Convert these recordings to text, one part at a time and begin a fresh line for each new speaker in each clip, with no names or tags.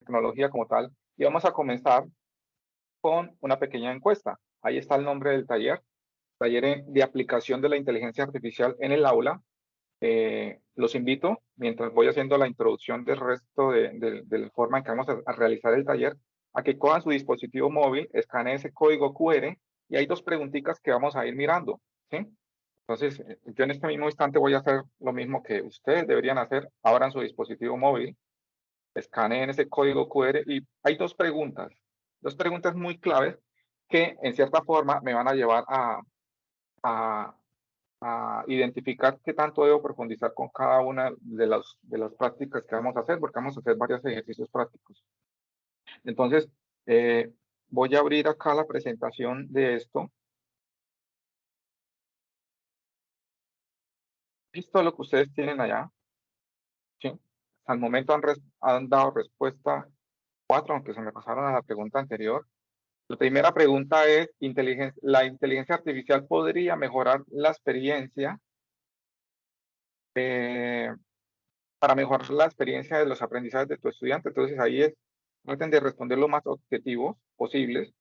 tecnología como tal y vamos a comenzar con una pequeña encuesta. Ahí está el nombre del taller, de aplicación de la inteligencia artificial en el aula. Los invito, mientras voy haciendo la introducción del resto de la forma en que vamos a realizar el taller, a que cojan su dispositivo móvil, escaneen ese código QR y hay dos preguntitas que vamos a ir mirando, ¿sí? Entonces, yo en este mismo instante voy a hacer lo mismo que ustedes deberían hacer. Abran su dispositivo móvil, escaneen ese código QR y hay dos preguntas muy claves que en cierta forma me van a llevar a, a identificar qué tanto debo profundizar con cada una de las prácticas que vamos a hacer, porque vamos a hacer varios ejercicios prácticos. Entonces, voy a abrir acá la presentación de esto. Esto es lo que ustedes tienen allá. ¿Sí? Al momento han dado respuesta 4, aunque se me pasaron a la pregunta anterior. La primera pregunta es, ¿la inteligencia artificial podría mejorar la experiencia para mejorar la experiencia de los aprendizajes de tu estudiante? Entonces ahí traten de responder lo más objetivos posibles,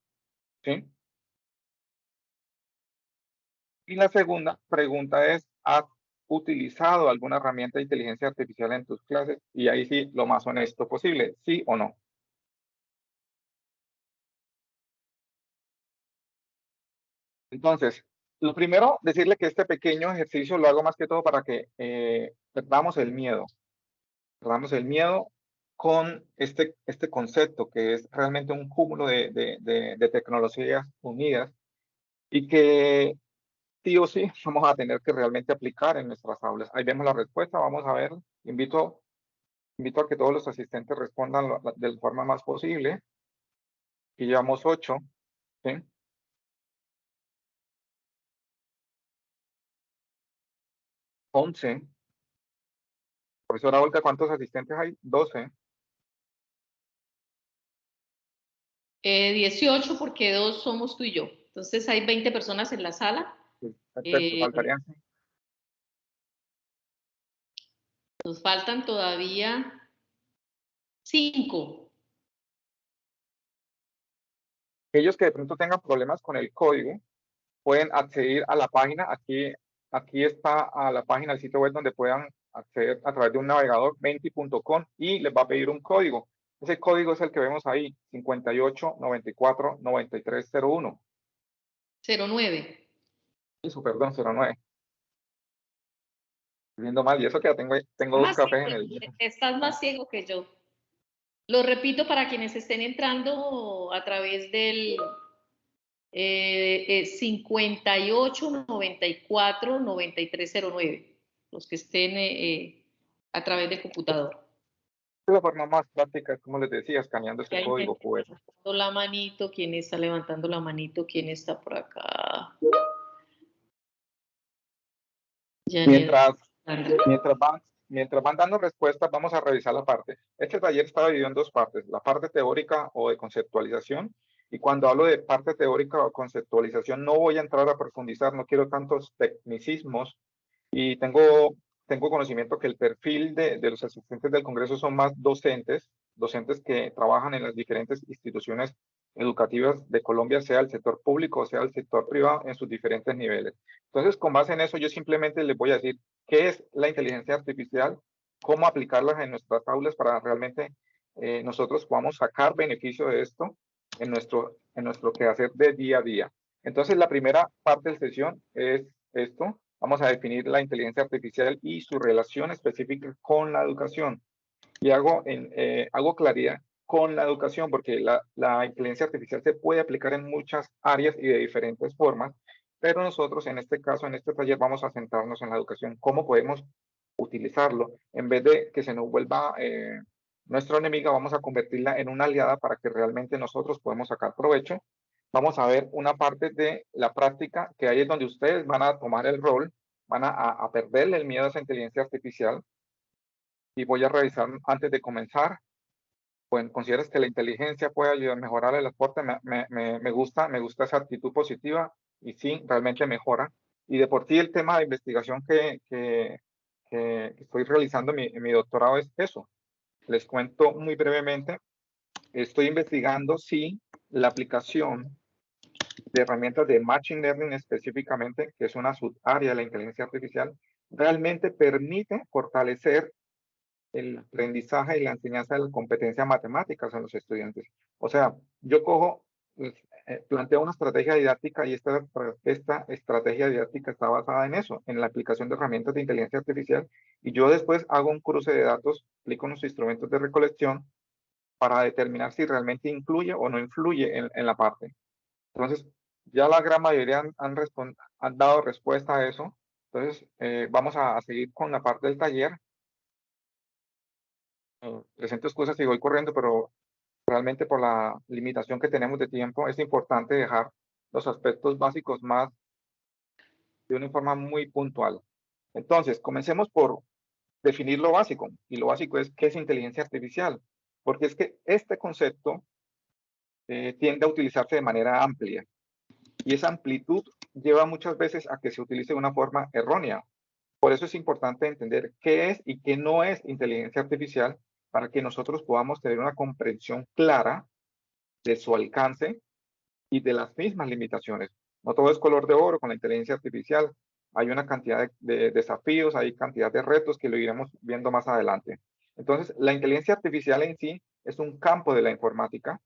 ¿sí? Y la segunda pregunta es, ¿has utilizado alguna herramienta de inteligencia artificial en tus clases? Y ahí sí, lo más honesto posible, ¿sí o no? Entonces, lo primero, decirle que este pequeño ejercicio lo hago más que todo para que perdamos el miedo con este concepto que es realmente un cúmulo de tecnologías unidas y que sí o sí vamos a tener que realmente aplicar en nuestras aulas. Ahí vemos la respuesta, vamos a ver. Invito a que todos los asistentes respondan de la forma más posible. Y llevamos 8, ¿sí? 11. Profesora Olga, ¿cuántos asistentes hay? 12.
18 porque 2 somos tú y yo. Entonces hay 20 personas en la sala.
Sí, perfecto, faltarían.
Nos faltan todavía 5.
Aquellos que de pronto tengan problemas con el código pueden acceder a la página. Aquí está a la página, el sitio web donde puedan acceder a través de un navegador, menti.com, y les va a pedir un código. Ese código es el que vemos ahí, 58949301.
09.
Eso, perdón, 09. Estoy viendo mal, y eso que ya tengo 2
Más
cafés en
ciego,
el día.
estás más ciego que yo. Lo repito para quienes estén entrando a través del 58949309, los que estén a través del computador.
Es la forma más práctica, como les decía, escaneando este código QR.
La manito, ¿quién está levantando la manito? ¿Quién está por acá?
Mientras van dando respuestas, vamos a revisar la parte. Este taller está dividido en 2 partes, la parte teórica o de conceptualización. Y cuando hablo de parte teórica o conceptualización, no voy a entrar a profundizar, no quiero tantos tecnicismos. Y tengo conocimiento que el perfil de los asistentes del Congreso son más docentes que trabajan en las diferentes instituciones educativas de Colombia, sea el sector público o sea el sector privado, en sus diferentes niveles. Entonces, con base en eso, yo simplemente les voy a decir qué es la inteligencia artificial, cómo aplicarlas en nuestras aulas para realmente nosotros podamos sacar beneficio de esto en nuestro quehacer de día a día. Entonces, la primera parte de la sesión es esto. Vamos a definir la inteligencia artificial y su relación específica con la educación. Y hago claridad con la educación, porque la inteligencia artificial se puede aplicar en muchas áreas y de diferentes formas, pero nosotros en este caso, en este taller, vamos a centrarnos en la educación, cómo podemos utilizarlo. En vez de que se nos vuelva nuestra enemiga, vamos a convertirla en una aliada para que realmente nosotros podamos sacar provecho. Vamos a ver una parte de la práctica, que ahí es donde ustedes van a tomar el rol, van a perderle el miedo a esa inteligencia artificial. Y voy a revisar antes de comenzar. Pues, ¿consideras que la inteligencia puede ayudar a mejorar el aporte? Me gusta esa actitud positiva y sí, realmente mejora. Y de por sí el tema de investigación que estoy realizando en mi doctorado es eso. Les cuento muy brevemente estoy investigando si la aplicación de herramientas de Machine Learning específicamente, que es una subárea de la inteligencia artificial, realmente permite fortalecer el aprendizaje y la enseñanza de las competencias matemáticas a los estudiantes. O sea, yo cojo, pues, planteo una estrategia didáctica y esta estrategia didáctica está basada en eso, en la aplicación de herramientas de inteligencia artificial, y yo después hago un cruce de datos, aplico unos instrumentos de recolección para determinar si realmente influye o no influye en la parte. Entonces, ya la gran mayoría han dado respuesta a eso. Entonces, vamos a seguir con la parte del taller. Presento excusas y voy corriendo, pero realmente por la limitación que tenemos de tiempo, es importante dejar los aspectos básicos más de una forma muy puntual. Entonces, comencemos por definir lo básico. Y lo básico es qué es inteligencia artificial. Porque es que este concepto tiende a utilizarse de manera amplia. Y esa amplitud lleva muchas veces a que se utilice de una forma errónea. Por eso es importante entender qué es y qué no es inteligencia artificial para que nosotros podamos tener una comprensión clara de su alcance y de las mismas limitaciones. No todo es color de oro con la inteligencia artificial. Hay una cantidad de desafíos, hay cantidad de retos que lo iremos viendo más adelante. Entonces, la inteligencia artificial en sí es un campo de la informática.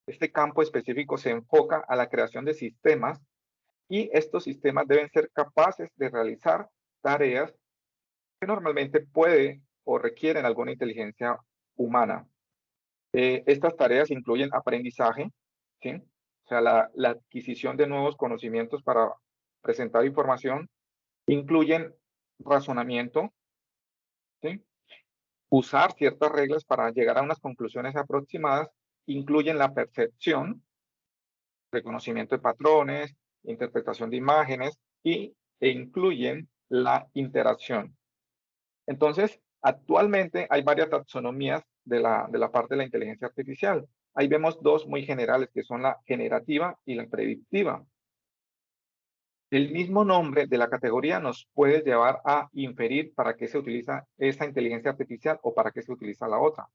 Este campo específico se enfoca a la creación de sistemas y estos sistemas deben ser capaces de realizar tareas que normalmente puede o requieren alguna inteligencia humana. Estas tareas incluyen aprendizaje, ¿sí? O sea, la adquisición de nuevos conocimientos para presentar información, incluyen razonamiento, ¿sí? Usar ciertas reglas para llegar a unas conclusiones aproximadas, incluyen la percepción, reconocimiento de patrones, interpretación de imágenes e incluyen la interacción. Entonces, actualmente hay varias taxonomías de la parte de la inteligencia artificial. Ahí vemos dos muy generales, que son la generativa y la predictiva. El mismo nombre de la categoría nos puede llevar a inferir para qué se utiliza esa inteligencia artificial o para qué se utiliza la otra.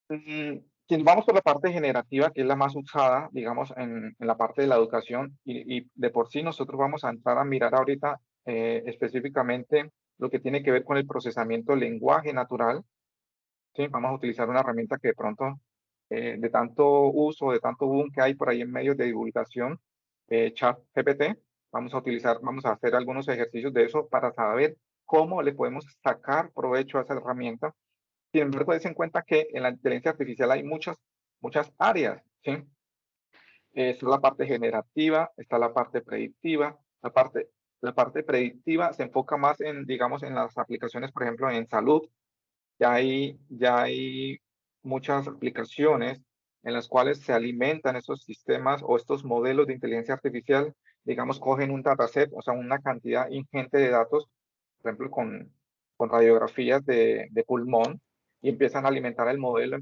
Si nos vamos por la parte generativa, que es la más usada, digamos, en la parte de la educación, y de por sí nosotros vamos a entrar a mirar ahorita específicamente lo que tiene que ver con el procesamiento del lenguaje natural, ¿sí? Vamos a utilizar una herramienta que de pronto, de tanto uso, de tanto boom que hay por ahí en medios de divulgación, ChatGPT, vamos a hacer algunos ejercicios de eso para saber cómo le podemos sacar provecho a esa herramienta. Sin embargo, des en cuenta que en la inteligencia artificial hay muchas áreas, ¿sí? Está la parte generativa, está la parte predictiva. La parte predictiva se enfoca más en, digamos, en las aplicaciones, por ejemplo, en salud. Ya hay muchas aplicaciones en las cuales se alimentan esos sistemas o estos modelos de inteligencia artificial, digamos, cogen un dataset, o sea, una cantidad ingente de datos, por ejemplo, con radiografías de pulmón, y empiezan a alimentar el modelo,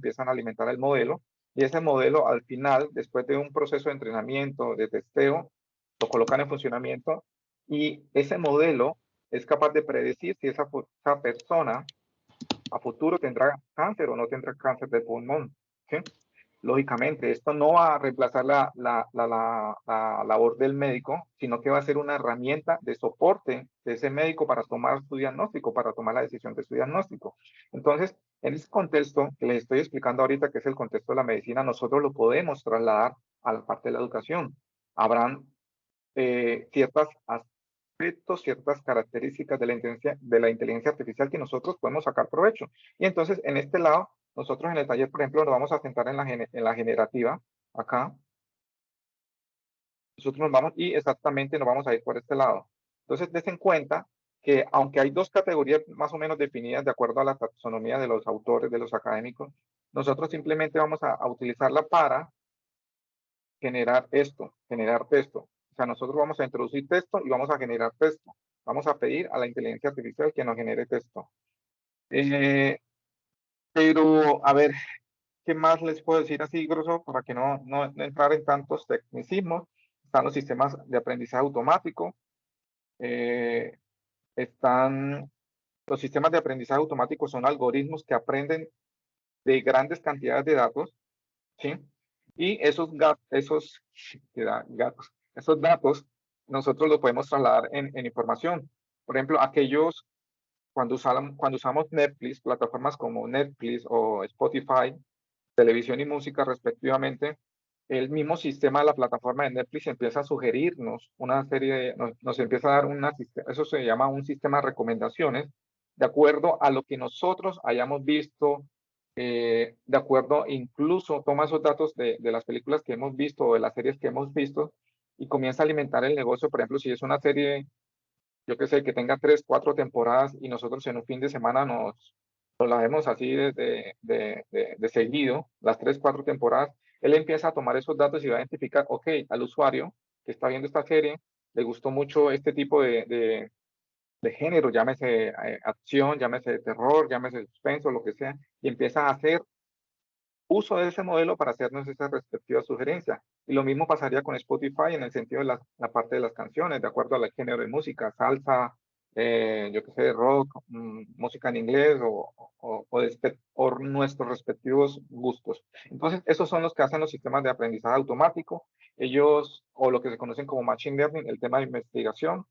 y ese modelo al final, después de un proceso de entrenamiento, de testeo, lo colocan en funcionamiento, y ese modelo es capaz de predecir si esa persona a futuro tendrá cáncer o no tendrá cáncer de pulmón, ¿sí? Lógicamente, esto no va a reemplazar la labor del médico, sino que va a ser una herramienta de soporte de ese médico para tomar su diagnóstico, para tomar la decisión de su diagnóstico. Entonces, en ese contexto que les estoy explicando ahorita, que es el contexto de la medicina, nosotros lo podemos trasladar a la parte de la educación. Habrán ciertos aspectos, ciertas características de la inteligencia artificial que nosotros podemos sacar provecho. Y entonces, en este lado, nosotros en el taller, por ejemplo, nos vamos a centrar en la generativa, acá. Nosotros nos vamos y exactamente nos vamos a ir por este lado. Entonces, des en cuenta que aunque hay dos categorías más o menos definidas de acuerdo a la taxonomía de los autores, de los académicos, nosotros simplemente vamos a utilizarla para generar esto, generar texto. O sea, nosotros vamos a introducir texto y vamos a generar texto. Vamos a pedir a la inteligencia artificial que nos genere texto. Pero, a ver, ¿qué más les puedo decir así, grosso, para que no entrar en tantos tecnicismos? Están los sistemas de aprendizaje automático. Están los sistemas de aprendizaje automático, son algoritmos que aprenden de grandes cantidades de datos, ¿sí? Y esos datos nosotros los podemos trasladar en información. Por ejemplo, cuando usamos Netflix, plataformas como Netflix o Spotify, televisión y música respectivamente, el mismo sistema de la plataforma de Netflix empieza a sugerirnos una serie nos empieza a dar eso se llama un sistema de recomendaciones, de acuerdo a lo que nosotros hayamos visto, de acuerdo, incluso toma esos datos de las películas que hemos visto o de las series que hemos visto y comienza a alimentar el negocio. Por ejemplo, si es una serie, yo qué sé, que tenga 3, 4 temporadas y nosotros en un fin de semana nos la vemos así de seguido, las 3, 4 temporadas, él empieza a tomar esos datos y va a identificar, ok, al usuario que está viendo esta serie, le gustó mucho este tipo de género, llámese acción, llámese terror, llámese suspenso, lo que sea, y empieza a hacer uso de ese modelo para hacernos esa respectiva sugerencia. Y lo mismo pasaría con Spotify en el sentido de la parte de las canciones, de acuerdo al género de música, salsa, yo qué sé, rock, música en inglés o nuestros respectivos gustos. Entonces, esos son los que hacen los sistemas de aprendizaje automático. Ellos, o lo que se conocen como Machine Learning, el tema de investigación.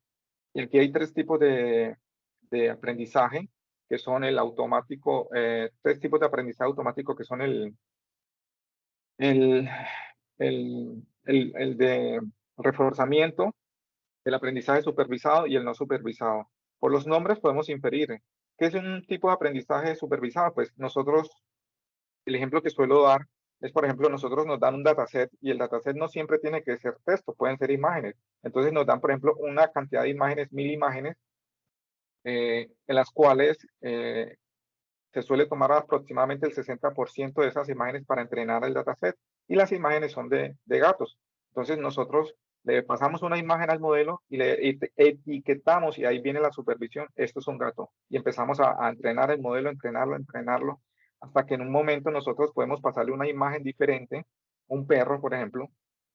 Y aquí hay tres tipos de aprendizaje, que son el automático, tres tipos de aprendizaje automático que son el, el de reforzamiento, el aprendizaje supervisado y el no supervisado. Por los nombres podemos inferir qué es un tipo de aprendizaje supervisado. Pues nosotros, el ejemplo que suelo dar es, por ejemplo, nosotros nos dan un dataset y el dataset no siempre tiene que ser texto, pueden ser imágenes. Entonces nos dan, por ejemplo, una cantidad de imágenes, 1000 imágenes, en las cuales se suele tomar aproximadamente el 60% de esas imágenes para entrenar el dataset y las imágenes son de gatos. Entonces nosotros le pasamos una imagen al modelo y le etiquetamos y ahí viene la supervisión, esto es un gato. Y empezamos a entrenar el modelo, entrenarlo, hasta que en un momento nosotros podemos pasarle una imagen diferente, un perro, por ejemplo,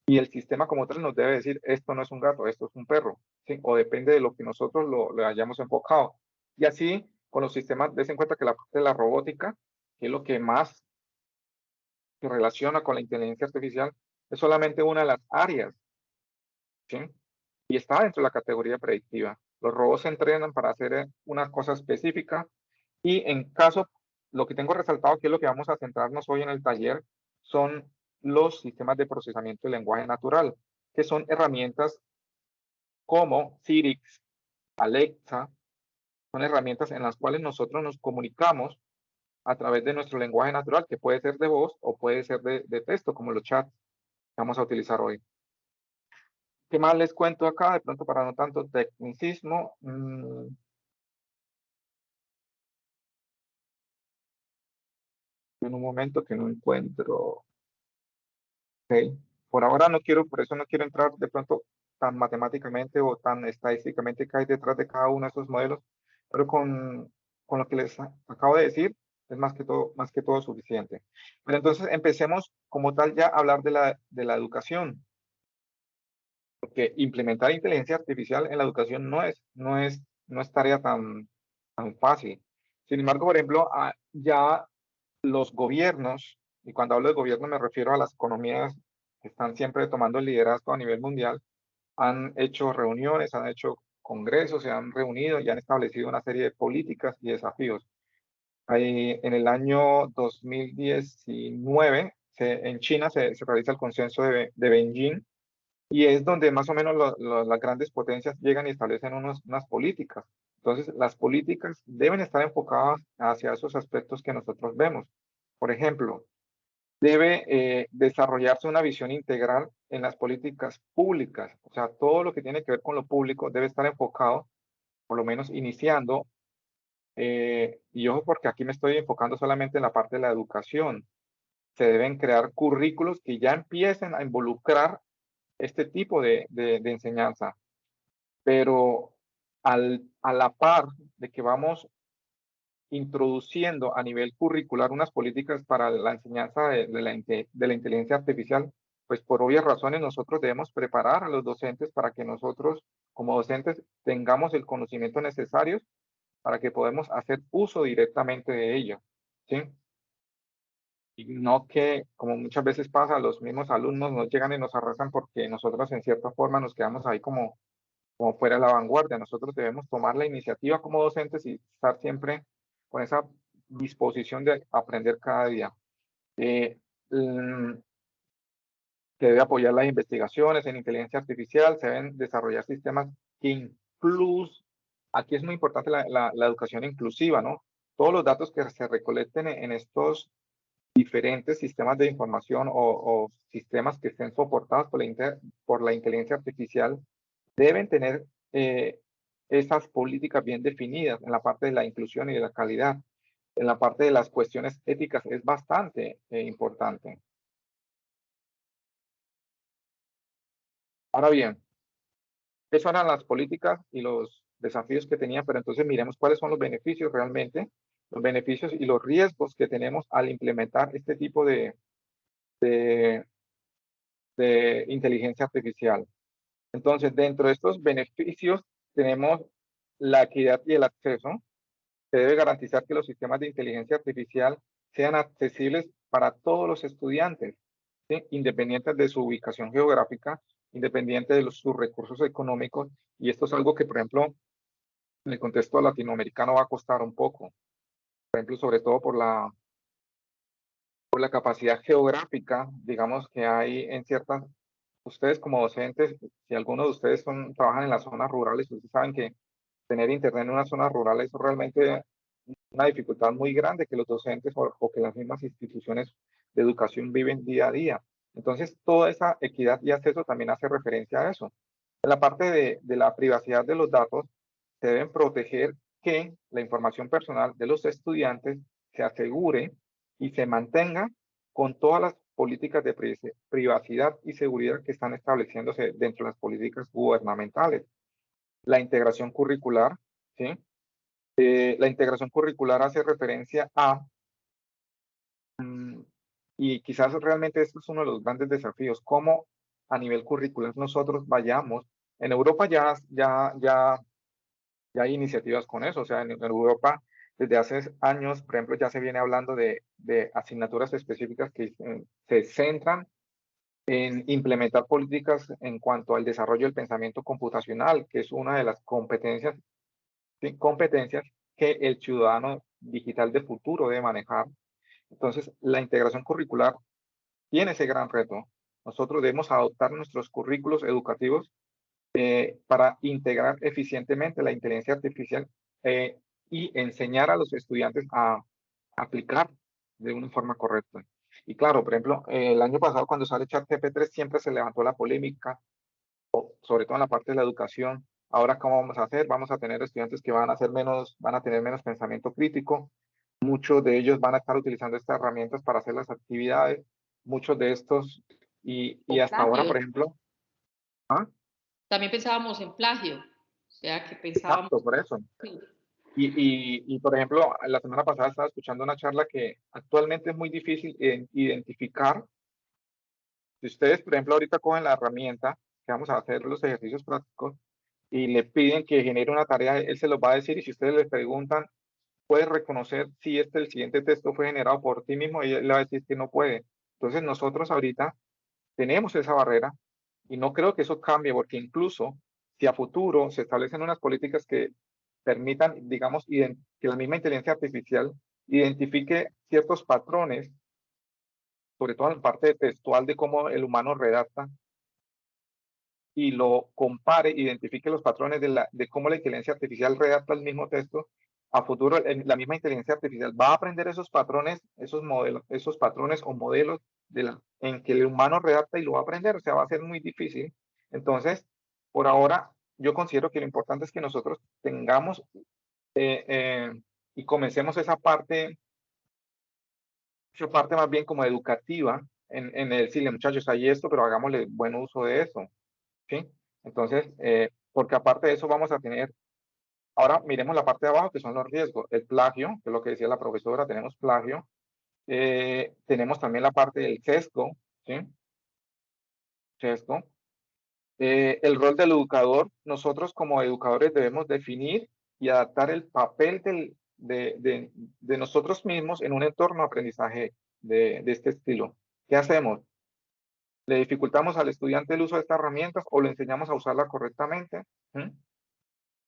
y el sistema como tal nos debe decir, esto no es un gato, esto es un perro, ¿sí? O depende de lo que nosotros lo hayamos enfocado. Y así, con los sistemas, des en cuenta que la parte de la robótica, que es lo que más se relaciona con la inteligencia artificial, es solamente una de las áreas, ¿sí? Y está dentro de la categoría predictiva. Los robots se entrenan para hacer una cosa específica y en caso, lo que tengo resaltado, que es lo que vamos a centrarnos hoy en el taller, son los sistemas de procesamiento de lenguaje natural, que son herramientas como Siri, Alexa, son herramientas en las cuales nosotros nos comunicamos a través de nuestro lenguaje natural, que puede ser de voz o puede ser de texto, como los chats que vamos a utilizar hoy. ¿Qué más les cuento acá? De pronto para no tanto tecnicismo. En un momento que no encuentro. Ok. Por ahora no quiero, por eso no quiero entrar de pronto tan matemáticamente o tan estadísticamente que hay detrás de cada uno de esos modelos, pero con lo que les acabo de decir es más que todo suficiente. Pero entonces empecemos como tal ya a hablar de la educación, porque implementar inteligencia artificial en la educación no es tarea tan fácil. Sin embargo, por ejemplo, ya los gobiernos, y cuando hablo de gobierno me refiero a las economías que están siempre tomando el liderazgo a nivel mundial, han hecho reuniones, han hecho congresos, se han reunido y han establecido una serie de políticas y desafíos. En el año 2019, en China se realiza el consenso de Beijing y es donde más o menos las grandes potencias llegan y establecen unas políticas. Entonces, las políticas deben estar enfocadas hacia esos aspectos que nosotros vemos. Por ejemplo, debe desarrollarse una visión integral en las políticas públicas. O sea, todo lo que tiene que ver con lo público debe estar enfocado, por lo menos iniciando, y ojo porque aquí me estoy enfocando solamente en la parte de la educación. Se deben crear currículos que ya empiecen a involucrar este tipo de enseñanza, pero a la par de que vamos introduciendo a nivel curricular unas políticas para la enseñanza de la inteligencia artificial, pues por obvias razones nosotros debemos preparar a los docentes para que nosotros como docentes tengamos el conocimiento necesario para que podamos hacer uso directamente de ello, ¿sí? Y no que, como muchas veces pasa, los mismos alumnos nos llegan y nos arrasan porque nosotros en cierta forma nos quedamos ahí como fuera de la vanguardia. Nosotros debemos tomar la iniciativa como docentes y estar siempre con esa disposición de aprender cada día. Eh, mm, Se debe apoyar las investigaciones en inteligencia artificial, se deben desarrollar sistemas que incluso, aquí es muy importante la educación inclusiva, ¿no? Todos los datos que se recolecten en estos diferentes sistemas de información o sistemas que estén soportados por la inteligencia artificial deben tener esas políticas bien definidas en la parte de la inclusión y de la calidad. En la parte de las cuestiones éticas es bastante importante. Ahora bien, esas eran las políticas y los desafíos que tenía, pero entonces miremos cuáles son los beneficios realmente, los beneficios y los riesgos que tenemos al implementar este tipo de, de inteligencia artificial. Entonces, dentro de estos beneficios tenemos la equidad y el acceso. Se debe garantizar que los sistemas de inteligencia artificial sean accesibles para todos los estudiantes, ¿sí? Independientes de su ubicación geográfica, independiente de sus recursos económicos. Y esto es algo que, por ejemplo, en el contexto latinoamericano va a costar un poco. Por ejemplo, sobre todo por la capacidad geográfica, digamos, que hay en ciertas. Ustedes como docentes, si algunos de ustedes trabajan en las zonas rurales, ustedes saben que tener internet en una zona rural es realmente una dificultad muy grande que los docentes o que las mismas instituciones de educación viven día a día. Entonces, toda esa equidad y acceso también hace referencia a eso. En la parte de la privacidad de los datos, se deben proteger que la información personal de los estudiantes se asegure y se mantenga con todas las políticas de privacidad y seguridad que están estableciéndose dentro de las políticas gubernamentales. La integración curricular, ¿sí? La integración curricular hace referencia a, y quizás realmente este es uno de los grandes desafíos, cómo a nivel curricular nosotros vayamos. En Europa ya hay iniciativas con eso, o sea, en Europa desde hace años, por ejemplo, ya se viene hablando de asignaturas específicas que se centran en implementar políticas en cuanto al desarrollo del pensamiento computacional, que es una de las competencias, ¿sí? Competencias que el ciudadano digital de futuro debe manejar. Entonces, la integración curricular tiene ese gran reto. Nosotros debemos adoptar nuestros currículos educativos para integrar eficientemente la inteligencia artificial eh, y enseñar a los estudiantes a aplicar de una forma correcta. Y claro, por ejemplo, el año pasado cuando sale ChatGPT siempre se levantó la polémica, sobre todo en la parte de la educación. Ahora, ¿cómo vamos a hacer? Vamos a tener estudiantes que van a tener menos pensamiento crítico. Muchos de ellos van a estar utilizando estas herramientas para hacer las actividades. Muchos de estos, y
O
hasta ahora,
plagio.
por ejemplo, ¿ah?
También pensábamos en plagio, o sea, que pensábamos,
Exacto, por eso.
sí,
Por ejemplo, la semana pasada estaba escuchando una charla que actualmente es muy difícil identificar. Si ustedes, por ejemplo, ahorita cogen la herramienta que vamos a hacer los ejercicios prácticos y le piden que genere una tarea, él se los va a decir y si ustedes le preguntan, ¿puedes reconocer si el siguiente texto fue generado por ti mismo? Y él le va a decir que no puede. Entonces nosotros ahorita tenemos esa barrera y no creo que eso cambie porque incluso si a futuro se establecen unas políticas que permitan, digamos, que la misma inteligencia artificial identifique ciertos patrones, sobre todo en la parte textual de cómo el humano redacta, y lo compare, identifique los patrones de cómo la inteligencia artificial redacta el mismo texto, a futuro la misma inteligencia artificial va a aprender esos patrones, esos modelos, esos patrones o modelos en que el humano redacta y lo va a aprender, o sea, va a ser muy difícil. Entonces, por ahora, yo considero que lo importante es que nosotros tengamos y comencemos esa parte más bien como educativa en el decirle, muchachos, hay esto, pero hagámosle buen uso de eso, ¿sí? Entonces, porque aparte de eso vamos a tener, ahora miremos la parte de abajo que son los riesgos, el plagio, que es lo que decía la profesora, tenemos plagio, tenemos también la parte del sesgo, ¿sí? Sesgo. El rol del educador, nosotros como educadores debemos definir y adaptar el papel de nosotros mismos en un entorno de aprendizaje de este estilo. ¿Qué hacemos? ¿Le dificultamos al estudiante el uso de estas herramientas o le enseñamos a usarla correctamente? ¿Mm?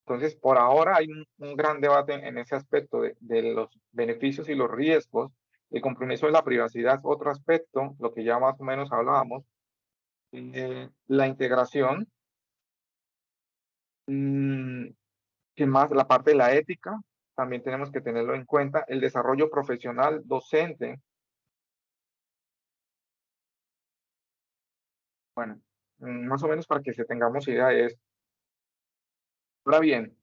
Entonces, por ahora hay un gran debate en ese aspecto de los beneficios y los riesgos. El compromiso de la privacidad es otro aspecto, lo que ya más o menos hablábamos. La integración, mm, ¿qué más? La parte de la ética, también tenemos que tenerlo en cuenta. El desarrollo profesional docente. Bueno, más o menos para que se tengamos idea de esto. Ahora bien,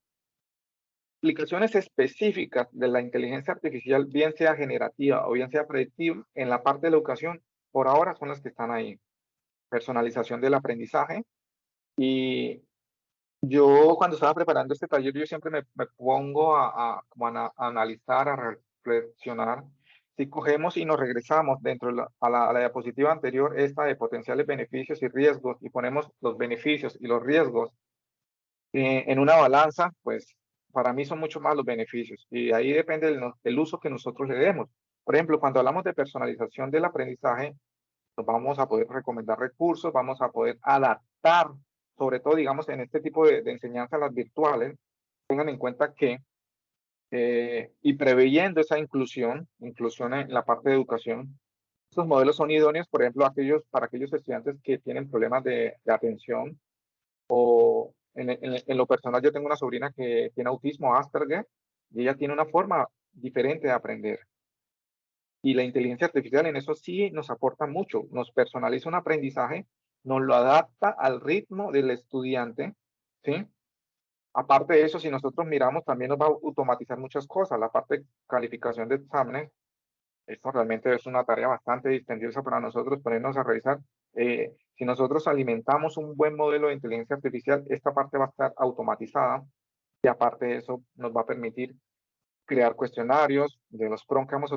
aplicaciones específicas de la inteligencia artificial, bien sea generativa o bien sea predictiva, en la parte de la educación, por ahora son las que están ahí. Personalización del aprendizaje. Y yo cuando estaba preparando este taller, yo siempre me pongo como a analizar, a reflexionar. Si cogemos y nos regresamos dentro de a la diapositiva anterior, esta de potenciales beneficios y riesgos, y ponemos los beneficios y los riesgos en una balanza, pues para mí son mucho más los beneficios y ahí depende del uso que nosotros le demos. Por ejemplo, cuando hablamos de personalización del aprendizaje, nos vamos a poder recomendar recursos, vamos a poder adaptar, sobre todo, digamos, en este tipo de enseñanzas, las virtuales, tengan en cuenta que, y preveyendo esa inclusión en la parte de educación, estos modelos son idóneos, por ejemplo, para aquellos estudiantes que tienen problemas de atención o en lo personal, yo tengo una sobrina que tiene autismo Asperger y ella tiene una forma diferente de aprender. Y la inteligencia artificial en eso sí nos aporta mucho, nos personaliza un aprendizaje, nos lo adapta al ritmo del estudiante, ¿sí? Aparte de eso, si nosotros miramos, también nos va a automatizar muchas cosas. La parte de calificación de exámenes, esto realmente es una tarea bastante dispendiosa para nosotros ponernos a revisar. Si nosotros alimentamos un buen modelo de inteligencia artificial, esta parte va a estar automatizada y aparte de eso nos va a permitir crear cuestionarios de los prompts que vamos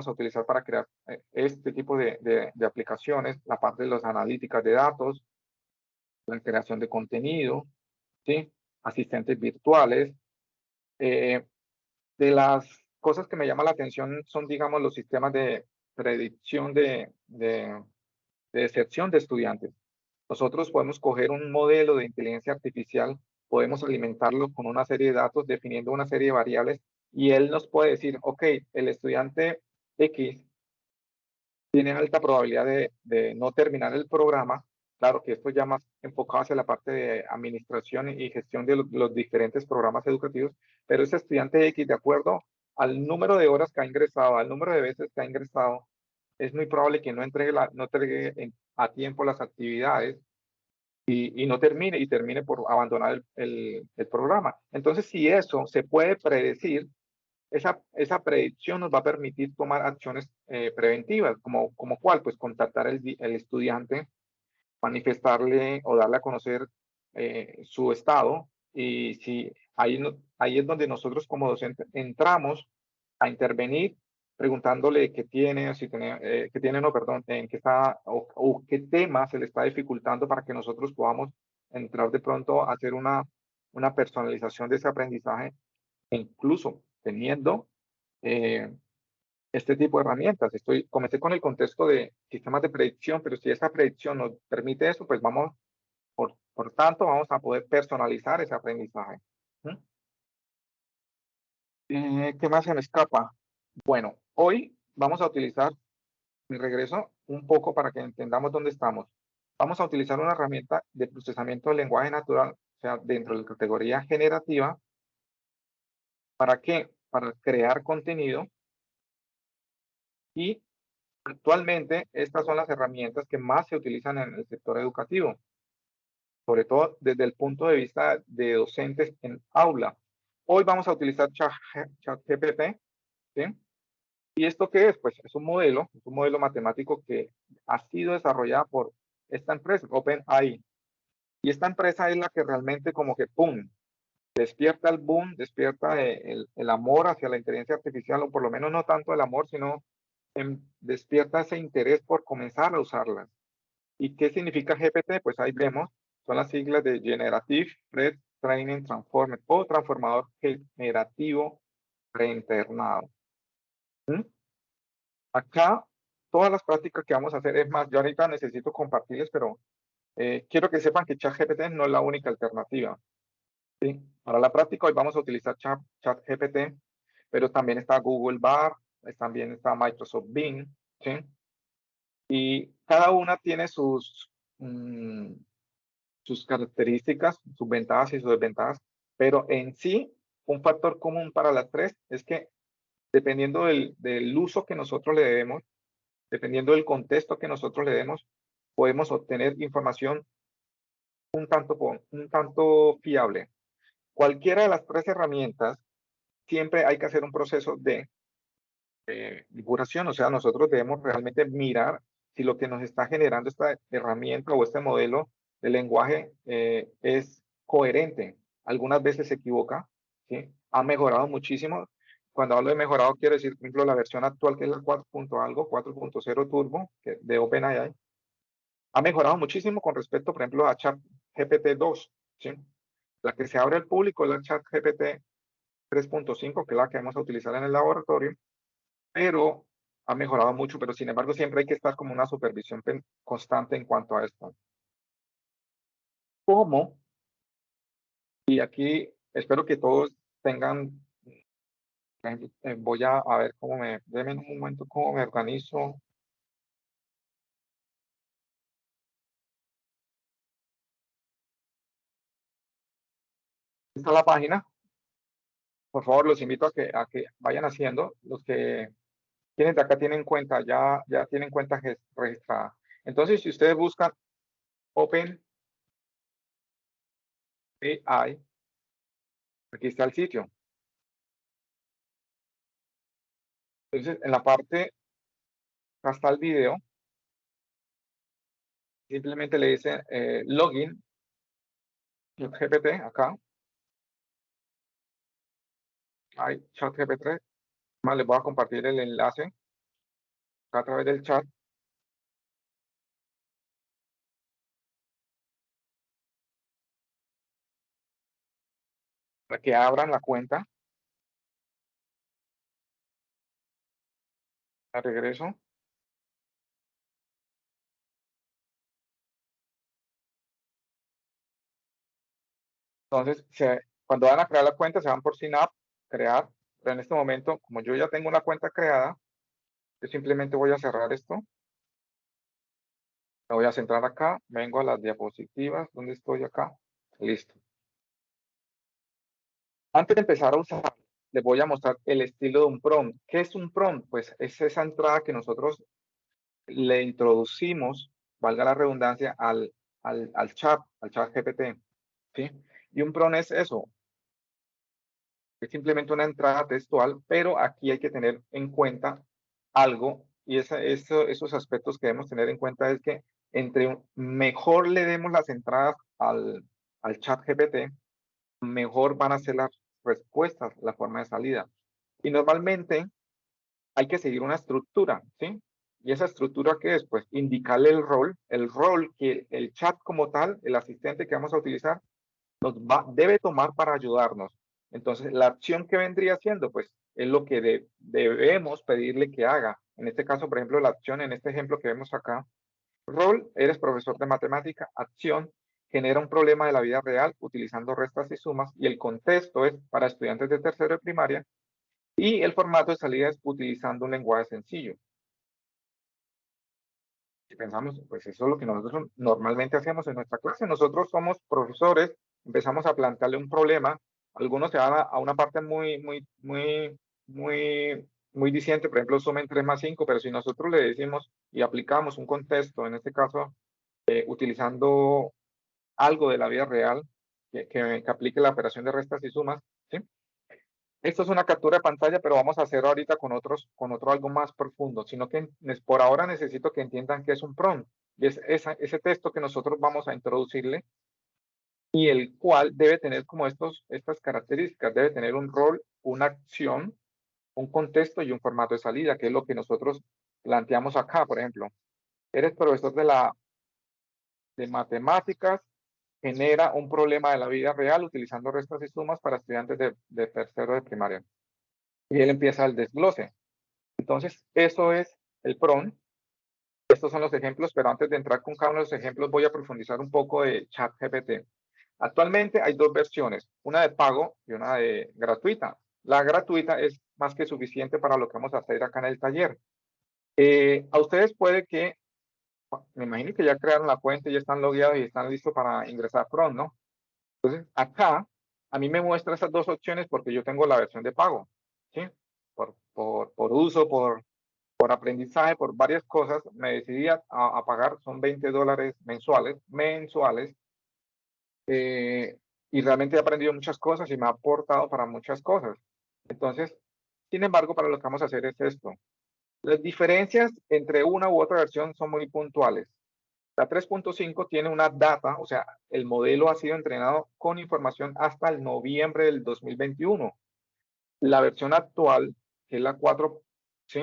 a utilizar para crear este tipo de aplicaciones, la parte de las analíticas de datos, la creación de contenido, ¿sí? Asistentes virtuales. Eh, de las cosas que me llama la atención son, digamos, los sistemas de predicción de deserción de estudiantes. Nosotros podemos coger un modelo de inteligencia artificial, podemos alimentarlo con una serie de datos, definiendo una serie de variables, y él nos puede decir, ok, el estudiante X tiene alta probabilidad de no terminar el programa. Claro que esto ya más enfocado hacia la parte de administración y gestión de los diferentes programas educativos, pero ese estudiante X, de acuerdo al número de horas que ha ingresado, al número de veces que ha ingresado, es muy probable que no entregue a tiempo las actividades y no termine por abandonar el programa. Entonces, si eso se puede predecir, esa predicción nos va a permitir tomar acciones preventivas, como cuál, pues contactar el estudiante, manifestarle o darle a conocer su estado, y si ahí es donde nosotros como docentes entramos a intervenir preguntándole qué tiene, si tiene, qué tiene, no, perdón, en qué está o qué tema se le está dificultando para que nosotros podamos entrar de pronto a hacer una personalización de ese aprendizaje, incluso teniendo eh, este tipo de herramientas. Comencé con el contexto de sistemas de predicción, pero si esa predicción nos permite eso, pues por tanto, vamos a poder personalizar ese aprendizaje. ¿Mm? ¿Qué más se me escapa? Bueno, hoy vamos a utilizar, mi regreso un poco para que entendamos dónde estamos. Vamos a utilizar una herramienta de procesamiento del lenguaje natural, o sea, dentro de la categoría generativa. ¿Para qué? Para crear contenido y actualmente estas son las herramientas que más se utilizan en el sector educativo, sobre todo desde el punto de vista de docentes en aula. Hoy vamos a utilizar ChatGPT, ¿sí? ¿Y esto qué es? Pues es un modelo matemático que ha sido desarrollado por esta empresa, OpenAI. Y esta empresa es la que realmente como que, ¡pum!, despierta el boom, despierta el amor hacia la inteligencia artificial, o por lo menos no tanto el amor, sino despierta ese interés por comenzar a usarla. ¿Y qué significa GPT? Pues ahí vemos, son las siglas de Generative Pre-Training Transformer o transformador generativo reentrenado. ¿Mm? Acá todas las prácticas que vamos a hacer, es más, yo ahorita necesito compartirles, pero quiero que sepan que ChatGPT no es la única alternativa. ¿Sí? Para la práctica hoy vamos a utilizar ChatGPT, pero también está Google Bard, también está Microsoft Bing, ¿sí? Y cada una tiene sus características, sus ventajas y sus desventajas, pero en sí, un factor común para las tres es que dependiendo del uso que nosotros le demos, dependiendo del contexto que nosotros le demos, podemos obtener información un tanto fiable. Cualquiera de las tres herramientas, siempre hay que hacer un proceso de depuración, o sea, nosotros debemos realmente mirar si lo que nos está generando esta herramienta o este modelo de lenguaje es coherente. Algunas veces se equivoca, ¿sí? Ha mejorado muchísimo. Cuando hablo de mejorado, quiero decir, por ejemplo, la versión actual, que es la 4. algo, 4.0 Turbo, de OpenAI, ha mejorado muchísimo con respecto, por ejemplo, a ChatGPT 2, ¿sí? La que se abre al público es la ChatGPT 3.5, que es la que vamos a utilizar en el laboratorio, pero ha mejorado mucho, pero sin embargo siempre hay que estar como una supervisión constante en cuanto a esto. ¿Cómo? Y aquí espero que todos tengan, voy a ver cómo denme un momento cómo me organizo. Esta es la página. Por favor, los invito a que vayan haciendo. Los que tienen de acá tienen cuenta, ya tienen cuenta registrada. Entonces, si ustedes buscan OpenAI, aquí está el sitio. Entonces, en la parte, acá está el video, simplemente le dicen login, ChatGPT, acá, hay ChatGPT, más les voy a compartir el enlace acá a través del chat. Para que abran la cuenta. A regreso. Entonces, cuando van a crear la cuenta, se van por Sign Up, crear. Pero en este momento, como yo ya tengo una cuenta creada, yo simplemente voy a cerrar esto. Me voy a centrar acá, vengo a las diapositivas, ¿dónde estoy acá? Listo. Antes de empezar a usar, les voy a mostrar el estilo de un prompt. ¿Qué es un prompt? Pues es esa entrada que nosotros le introducimos, valga la redundancia, al chat GPT, ¿sí? Y un prompt es eso, es simplemente una entrada textual, pero aquí hay que tener en cuenta algo, y esos aspectos que debemos tener en cuenta es que entre mejor le demos las entradas al chat GPT, mejor van a ser las respuestas, la forma de salida. Y normalmente hay que seguir una estructura, ¿sí? Y esa estructura, ¿qué es? Pues indicarle el rol que el chat como tal, el asistente que vamos a utilizar, debe tomar para ayudarnos. Entonces, la acción que vendría siendo, pues, es lo que debemos pedirle que haga. En este caso, por ejemplo, la acción, en este ejemplo que vemos acá, rol, eres profesor de matemática, acción, genera un problema de la vida real utilizando restas y sumas, y el contexto es para estudiantes de tercero de primaria, y el formato de salida es utilizando un lenguaje sencillo. Si pensamos, pues eso es lo que nosotros normalmente hacemos en nuestra clase. Nosotros somos profesores, empezamos a plantearle un problema. Algunos se van a una parte muy diciente, por ejemplo, sumen 3 más 5, pero si nosotros le decimos y aplicamos un contexto, en este caso, utilizando algo de la vida real, que aplique la operación de restas y sumas, ¿sí? Esto es una captura de pantalla, pero vamos a hacer ahorita con otro algo más profundo, sino que por ahora necesito que entiendan que es un prompt. Y es ese texto que nosotros vamos a introducirle y el cual debe tener como estas características. Debe tener un rol, una acción, un contexto y un formato de salida, que es lo que nosotros planteamos acá, por ejemplo. Eres profesor de matemáticas, genera un problema de la vida real utilizando restas y sumas para estudiantes de tercero de primaria. Y él empieza el desglose. Entonces, eso es el prompt. estos son los ejemplos, pero antes de entrar con cada uno de los ejemplos voy a profundizar un poco de ChatGPT. Actualmente hay dos versiones, una de pago y una de gratuita. La gratuita es más que suficiente para lo que vamos a hacer acá en el taller. A ustedes puede que, me imagino que ya crearon la cuenta y ya están logueados y están listos para ingresar pronto, ¿no? Entonces, acá a mí me muestra esas dos opciones porque yo tengo la versión de pago, ¿sí? Por uso, por aprendizaje, por varias cosas, me decidí a pagar, son $20 mensuales, y realmente he aprendido muchas cosas y me ha aportado para muchas cosas. Entonces, sin embargo, para lo que vamos a hacer es esto. Las diferencias entre una u otra versión son muy puntuales. La 3.5 tiene una data, o sea, el modelo ha sido entrenado con información hasta el noviembre del 2021. La versión actual, que es la 4, ¿sí?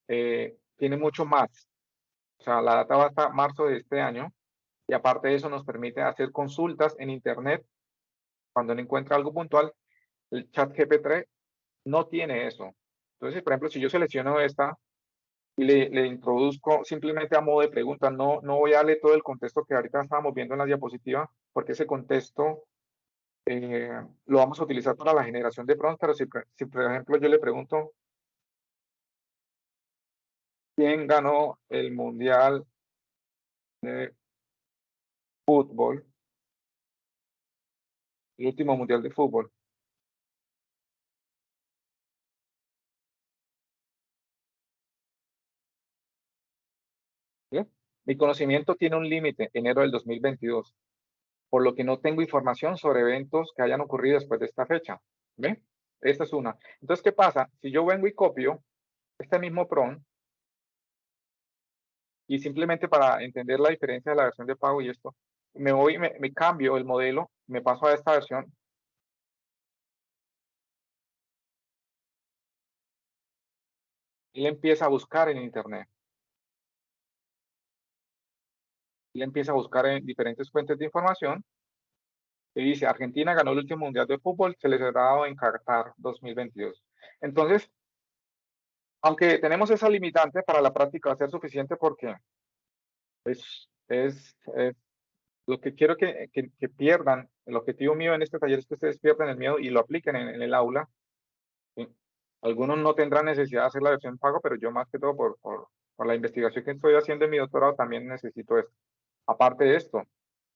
Tiene mucho más. O sea, la data va hasta marzo de este año y aparte de eso nos permite hacer consultas en Internet cuando no encuentra algo puntual. El chat GPT no tiene eso. Entonces, por ejemplo, si yo selecciono esta y le introduzco simplemente a modo de pregunta, no voy a darle todo el contexto que ahorita estábamos viendo en la diapositiva, porque ese contexto lo vamos a utilizar para la generación de prompts, pero si por ejemplo yo le pregunto, ¿quién ganó el Mundial de Fútbol? El último Mundial de Fútbol. ¿Sí? Mi conocimiento tiene un límite, enero del 2022, por lo que no tengo información sobre eventos que hayan ocurrido después de esta fecha. ¿Ve? Esta es una. Entonces, ¿qué pasa? Si yo vengo y copio este mismo prompt y simplemente para entender la diferencia de la versión de pago y esto, me cambio el modelo, me paso a esta versión, él empieza a buscar en Internet. Él empieza a buscar en diferentes fuentes de información y dice, Argentina ganó el último Mundial de Fútbol celebrado en Qatar 2022. Entonces, aunque tenemos esa limitante, para la práctica va a ser suficiente porque es lo que quiero que pierdan, el objetivo mío en este taller es que ustedes pierdan el miedo y lo apliquen en el aula. ¿Sí? Algunos no tendrán necesidad de hacer la versión pago, pero yo más que todo por la investigación que estoy haciendo en mi doctorado también necesito esto. Aparte de esto,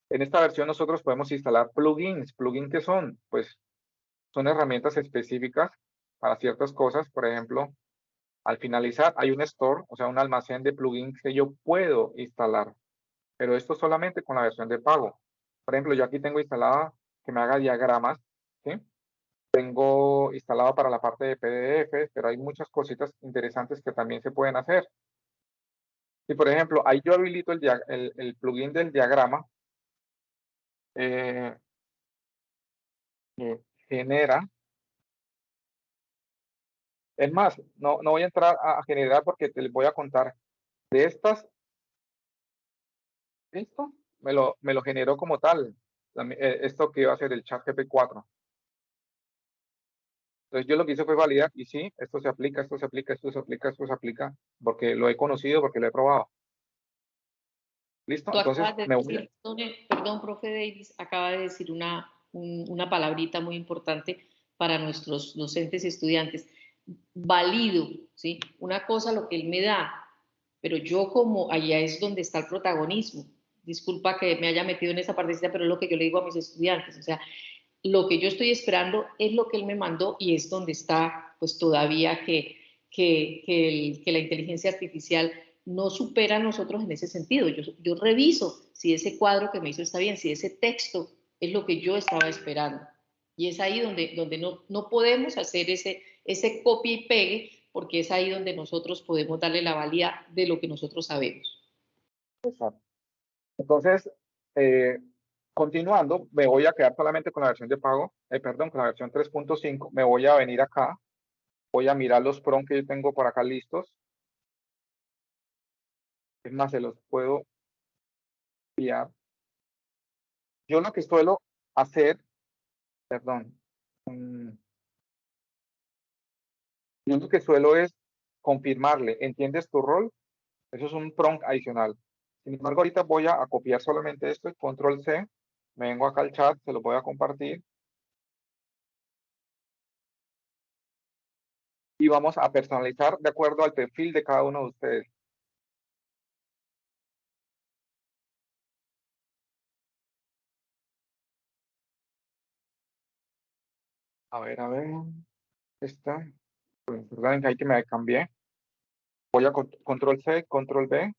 en esta versión nosotros podemos instalar plugins. ¿Plugins qué son? Pues son herramientas específicas para ciertas cosas. Por ejemplo, al finalizar hay un store, o sea, un almacén de plugins que yo puedo instalar, pero esto solamente con la versión de pago. Por ejemplo, yo aquí tengo instalada que me haga diagramas, ¿sí? Tengo instalado para la parte de PDF, pero hay muchas cositas interesantes que también se pueden hacer. Y por ejemplo, ahí yo habilito el plugin del diagrama, eh, que genera. Es más, no voy a entrar a generar porque te les voy a contar. De estas, esto me lo generó como tal, esto que iba a ser el chat GP4. Entonces yo lo que hice fue validar y sí, esto se aplica, esto se aplica, esto se aplica, esto se aplica, porque lo he conocido, porque lo he probado. ¿Listo?
Tú
Entonces
acabas de
me voy a...
decir, perdón, profe Davis, acaba de decir una palabrita muy importante para nuestros docentes y estudiantes. Valido, ¿sí? Una cosa lo que él me da, pero yo como allá es donde está el protagonismo. Disculpa que me haya metido en esa partecita, pero es lo que yo le digo a mis estudiantes. O sea, lo que yo estoy esperando es lo que él me mandó y es donde está, pues todavía que la inteligencia artificial no supera a nosotros en ese sentido. Yo reviso si ese cuadro que me hizo está bien, si ese texto es lo que yo estaba esperando. Y es ahí donde no podemos hacer ese copia y pegue, porque es ahí donde nosotros podemos darle la valía de lo que nosotros sabemos.
Exacto. Entonces, continuando, me voy a quedar solamente con la versión de pago, perdón, con la versión 3.5. Me voy a venir acá, voy a mirar los prompts que yo tengo por acá listos. Es más, se los puedo enviar. Yo lo que suelo hacer, perdón, yo lo que suelo es confirmarle, ¿entiendes tu rol? Eso es un prompt adicional. Sin embargo, ahorita voy a copiar solamente esto, control C, me vengo acá al chat, se lo voy a compartir y vamos a personalizar de acuerdo al perfil de cada uno de ustedes. A ver, esta, perdón, ahí que me cambié. Voy a control C, control B,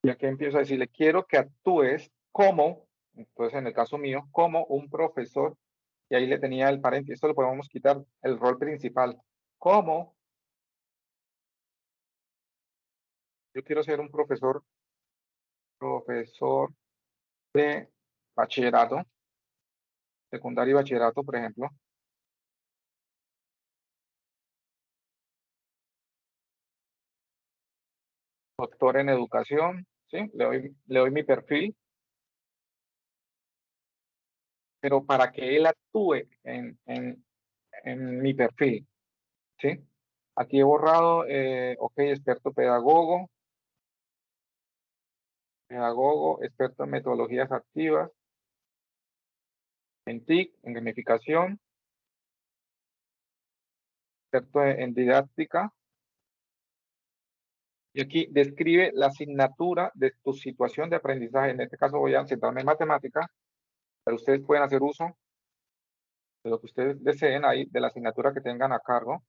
y aquí empiezo a decirle, quiero que actúes como, entonces en el caso mío, como un profesor, y ahí le tenía el paréntesis, esto lo podemos quitar, el rol principal, como yo quiero ser un profesor de bachillerato, secundario y bachillerato, por ejemplo, doctor en educación, ¿sí? Le doy mi perfil, pero para que él actúe en mi perfil, ¿sí? Aquí he borrado, ok, pedagogo, experto en metodologías activas, en TIC, en gamificación, experto en didáctica. Y aquí describe la asignatura de tu situación de aprendizaje. En este caso voy a centrarme en matemáticas, pero ustedes pueden hacer uso de lo que ustedes deseen ahí, de la asignatura que tengan a cargo.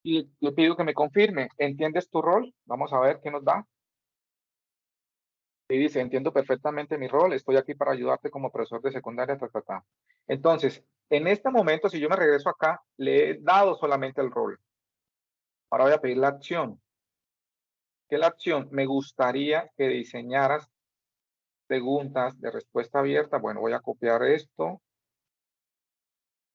Y le pido que me confirme, ¿entiendes tu rol? Vamos a ver qué nos da. Y dice, entiendo perfectamente mi rol, estoy aquí para ayudarte como profesor de secundaria, Entonces, en este momento, si yo me regreso acá, le he dado solamente el rol. Ahora voy a pedir la acción. ¿Qué es la acción? Me gustaría que diseñaras preguntas de respuesta abierta. Bueno, voy a copiar esto,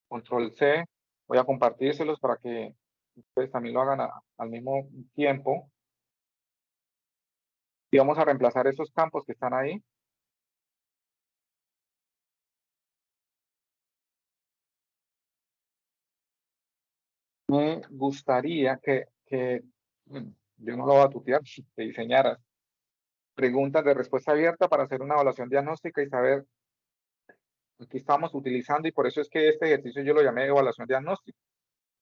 control C, voy a compartírselos para que ustedes también lo hagan al mismo tiempo. Y vamos a reemplazar esos campos que están ahí. Me gustaría yo no lo voy a tutear, que diseñaras preguntas de respuesta abierta para hacer una evaluación diagnóstica y saber qué estamos utilizando, y por eso es que este ejercicio yo lo llamé evaluación diagnóstica.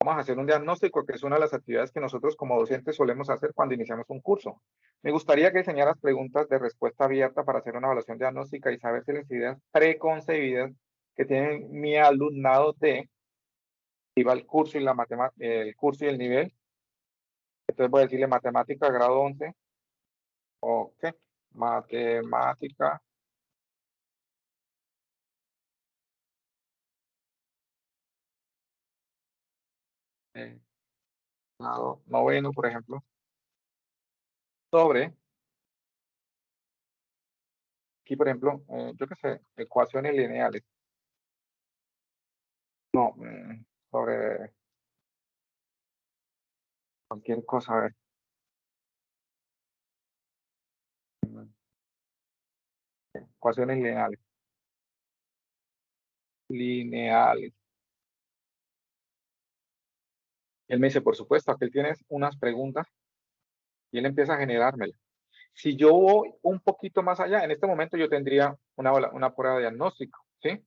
Vamos a hacer un diagnóstico, que es una de las actividades que nosotros como docentes solemos hacer cuando iniciamos un curso. Me gustaría que diseñaras preguntas de respuesta abierta para hacer una evaluación diagnóstica y saber si las ideas preconcebidas que tiene mi alumnado iba el curso y el curso y el nivel. Entonces voy a decirle matemática grado 11. Ok, matemática. Grado noveno, por ejemplo, sobre, aquí por ejemplo, yo qué sé, ecuaciones lineales. No, sobre cualquier cosa, a ver. Ecuaciones lineales. Lineales. Él me dice, por supuesto, aquí tienes unas preguntas, y él empieza a generármelas. Si yo voy un poquito más allá, en este momento yo tendría una prueba de diagnóstico, ¿sí?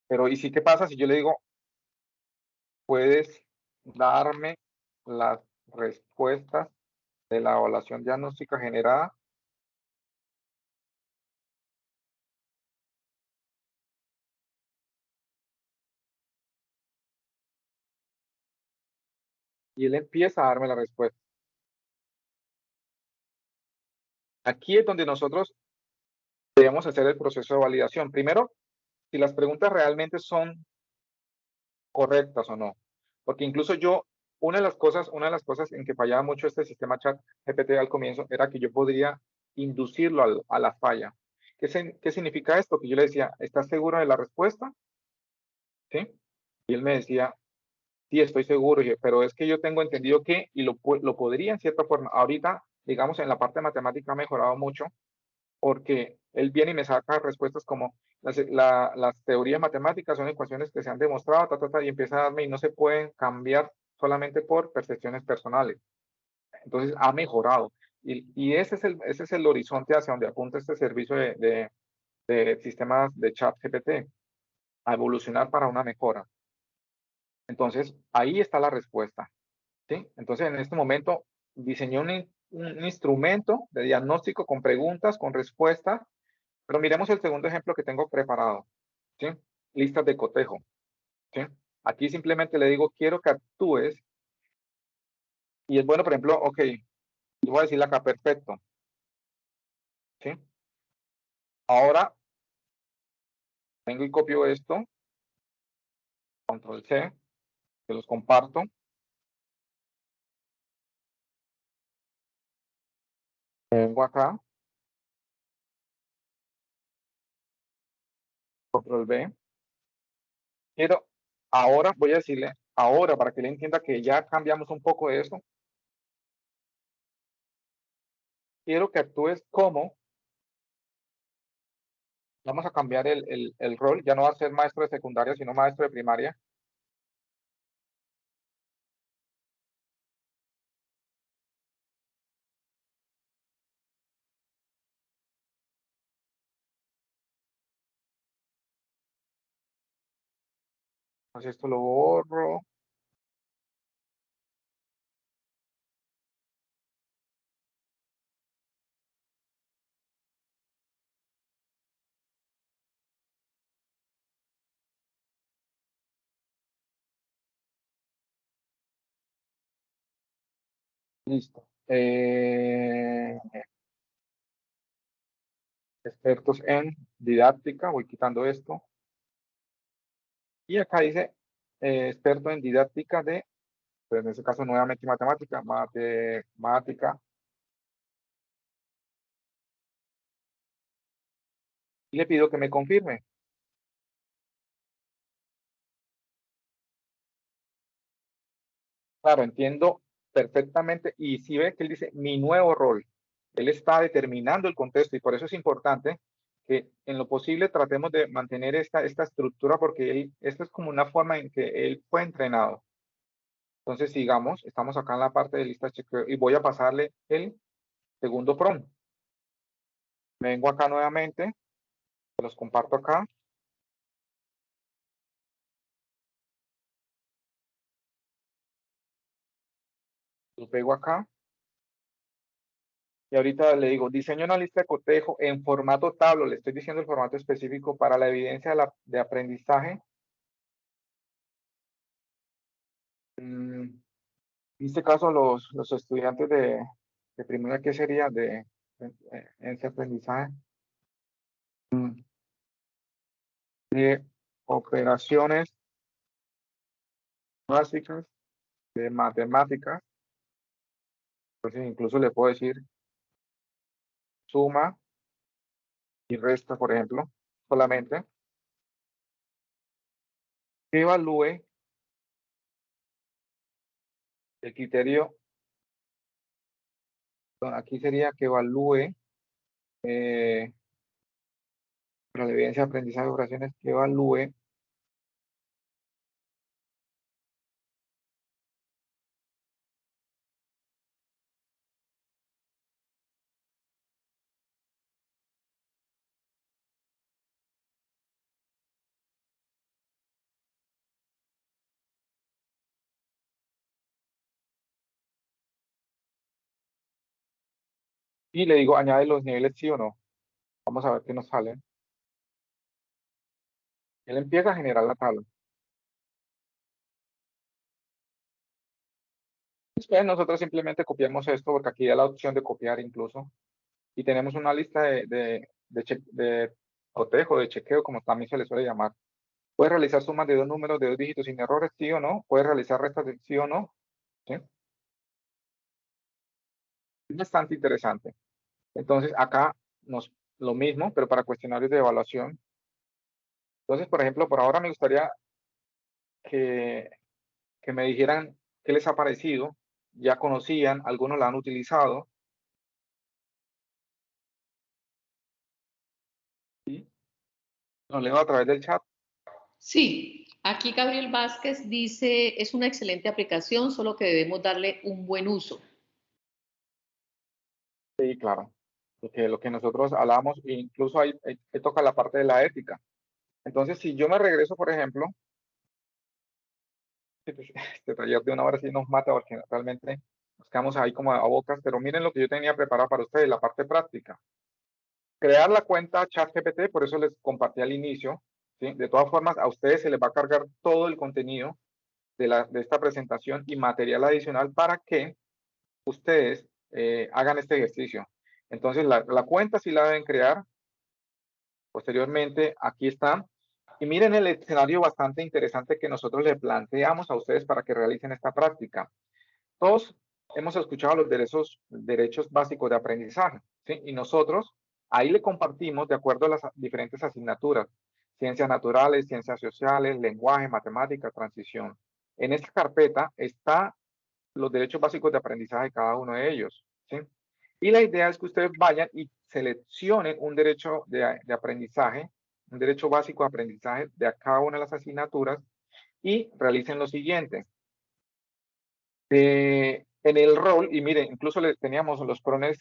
Pero ¿y si qué pasa si yo le digo, puedes darme las respuestas de la evaluación diagnóstica generada? Y él empieza a darme la respuesta. Aquí es donde nosotros debemos hacer el proceso de validación. Primero, si las preguntas realmente son correctas o no. Porque incluso yo, una de las cosas en que fallaba mucho este sistema chat GPT al comienzo era que yo podría inducirlo a la falla. ¿Qué significa esto? Que yo le decía, ¿estás seguro de la respuesta? ¿Sí? Y él me decía, sí, estoy seguro, pero es que yo tengo entendido que, y lo podría en cierta forma. Ahorita, digamos, en la parte de matemática ha mejorado mucho, porque él viene y me saca respuestas como, las teorías matemáticas son ecuaciones que se han demostrado, y empieza a darme y no se pueden cambiar solamente por percepciones personales. Entonces ha mejorado. Y ese es el horizonte hacia donde apunta este servicio de sistemas de chat GPT, a evolucionar para una mejora. Entonces, ahí está la respuesta. ¿Sí? Entonces, en este momento diseñé un instrumento de diagnóstico con preguntas, con respuestas, pero miremos el segundo ejemplo que tengo preparado. ¿Sí? Listas de cotejo. ¿Sí? Aquí simplemente le digo, quiero que actúes. Y es bueno, por ejemplo, ok, yo voy a decirle acá, perfecto. ¿Sí? Ahora, vengo y copio esto, control C, se los comparto. Vengo acá, control V. Quiero, ahora voy a decirle, ahora para que le entienda que ya cambiamos un poco de eso, quiero que actúes como, vamos a cambiar el rol, ya no va a ser maestro de secundaria, sino maestro de primaria. Entonces esto lo borro. Listo. Expertos en didáctica, voy quitando esto. Y acá dice experto en didáctica de, pues en este caso nuevamente matemática, matemática. Y le pido que me confirme. Claro, entiendo perfectamente. Y si ve que él dice mi nuevo rol, él está determinando el contexto y por eso es importante que en lo posible tratemos de mantener esta estructura porque esto es como una forma en que él fue entrenado. Entonces, sigamos, estamos acá en la parte de lista de chequeo y voy a pasarle el segundo prompt. Vengo acá nuevamente, los comparto acá. Los pego acá. Y ahorita le digo, diseño una lista de cotejo en formato tablo. Le estoy diciendo el formato específico para la evidencia de aprendizaje. En este caso, los estudiantes de primera, ¿qué sería? En ese aprendizaje de operaciones básicas de matemáticas. Entonces, incluso le puedo decir suma y resta, por ejemplo, solamente. Que evalúe el criterio, bueno, aquí sería que evalúe para la evidencia de aprendizaje de operaciones, que evalúe y le digo, añade los niveles sí o no. Vamos a ver qué nos sale. Él empieza a generar la tabla. Después nosotros simplemente copiamos esto, porque aquí da la opción de copiar incluso. Y tenemos una lista de cotejo, de chequeo, como también se le suele llamar. Puedes realizar sumas de dos números de dos dígitos sin errores, sí o no. Puedes realizar restas de sí o no. ¿Sí? Es bastante interesante. Entonces, acá lo mismo, pero para cuestionarios de evaluación. Entonces, por ejemplo, por ahora me gustaría que, que me dijeran qué les ha parecido. Ya conocían, algunos la han utilizado. ¿Sí? Lo leo a través del chat.
Sí, aquí Gabriel Vázquez dice, es una excelente aplicación, solo que debemos darle un buen uso.
Sí, claro. Lo que nosotros hablamos, incluso ahí toca la parte de la ética. Entonces, si yo me regreso, por ejemplo, este taller de una hora sí nos mata porque realmente nos quedamos ahí como a bocas, pero miren lo que yo tenía preparado para ustedes, la parte práctica. Crear la cuenta ChatGPT, por eso les compartí al inicio, ¿sí? De todas formas, a ustedes se les va a cargar todo el contenido de esta presentación y material adicional para que ustedes hagan este ejercicio. Entonces, la cuenta sí la deben crear. Posteriormente, aquí está. Y miren el escenario bastante interesante que nosotros le planteamos a ustedes para que realicen esta práctica. Todos hemos escuchado los derechos básicos de aprendizaje, ¿sí? Y nosotros ahí le compartimos de acuerdo a las diferentes asignaturas, ciencias naturales, ciencias sociales, lenguaje, matemática, transición. En esta carpeta está los derechos básicos de aprendizaje de cada uno de ellos, ¿sí? Y la idea es que ustedes vayan y seleccionen un derecho de aprendizaje, un derecho básico de aprendizaje de cada una de las asignaturas y realicen lo siguiente. En el rol, y miren, incluso les teníamos los prones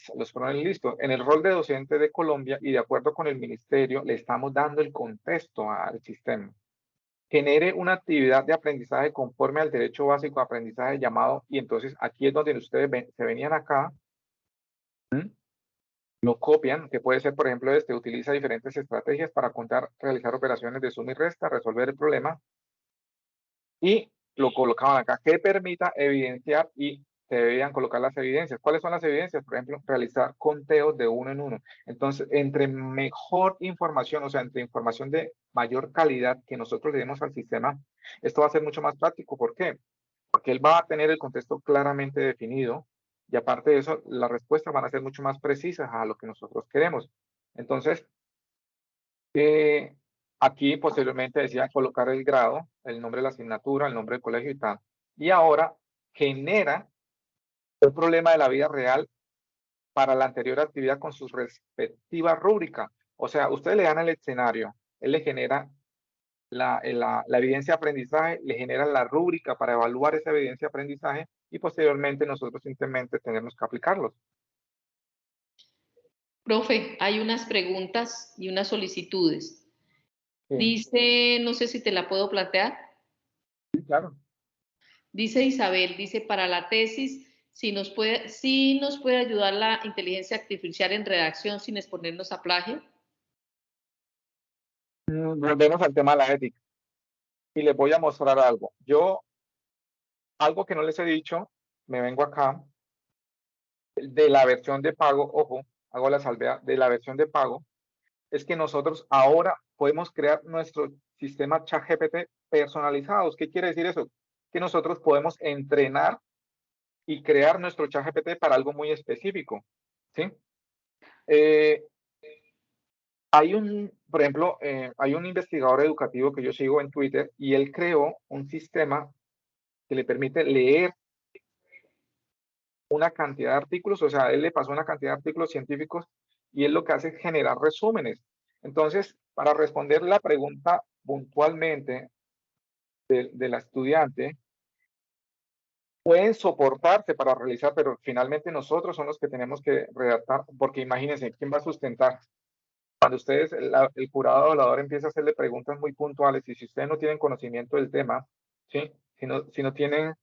listos, en el rol de docente de Colombia y de acuerdo con el ministerio, le estamos dando el contexto al sistema. Genere una actividad de aprendizaje conforme al derecho básico de aprendizaje llamado, y entonces aquí es donde ustedes se venían acá, lo copian, que puede ser, por ejemplo, utiliza diferentes estrategias para contar, realizar operaciones de suma y resta, resolver el problema, y lo colocaban acá, que permita evidenciar y se debían colocar las evidencias. ¿Cuáles son las evidencias? Por ejemplo, realizar conteos de uno en uno. Entonces, entre mejor información, o sea, entre información de mayor calidad que nosotros le demos al sistema, esto va a ser mucho más práctico. ¿Por qué? Porque él va a tener el contexto claramente definido y aparte de eso, las respuestas van a ser mucho más precisas a lo que nosotros queremos. Entonces, aquí posteriormente decía colocar el grado, el nombre de la asignatura, el nombre del colegio y tal. Y ahora genera un problema de la vida real para la anterior actividad con su respectiva rúbrica. O sea, ustedes le dan el escenario, él le genera la evidencia de aprendizaje, le genera la rúbrica para evaluar esa evidencia de aprendizaje y posteriormente nosotros simplemente tenemos que aplicarlos.
Profe, hay unas preguntas y unas solicitudes.
Sí,
Dice, no sé si te la puedo plantear.
sí, claro.
Dice Isabel, dice, para la tesis, si nos puede ayudar la inteligencia artificial en redacción sin exponernos a plagio.
Volvemos al tema de la ética. Y les voy a mostrar algo. Algo que no les he dicho, me vengo acá, de la versión de pago, ojo, hago la salvedad, de la versión de pago, es que nosotros ahora podemos crear nuestro sistema ChatGPT personalizados. ¿Qué quiere decir eso? Que nosotros podemos entrenar y crear nuestro ChatGPT para algo muy específico, ¿sí? Eh, por ejemplo, hay un investigador educativo que yo sigo en Twitter y él creó un sistema que le permite leer una cantidad de artículos, o sea, él le pasó una cantidad de artículos científicos y él lo que hace es generar resúmenes. Entonces, para responder la pregunta puntualmente de la estudiante, pueden soportarse para realizar, pero finalmente nosotros somos los que tenemos que redactar, porque imagínense, ¿quién va a sustentar? Cuando ustedes, el jurado evaluador empieza a hacerle preguntas muy puntuales y si ustedes no tienen conocimiento del tema, ¿sí? Si no tienen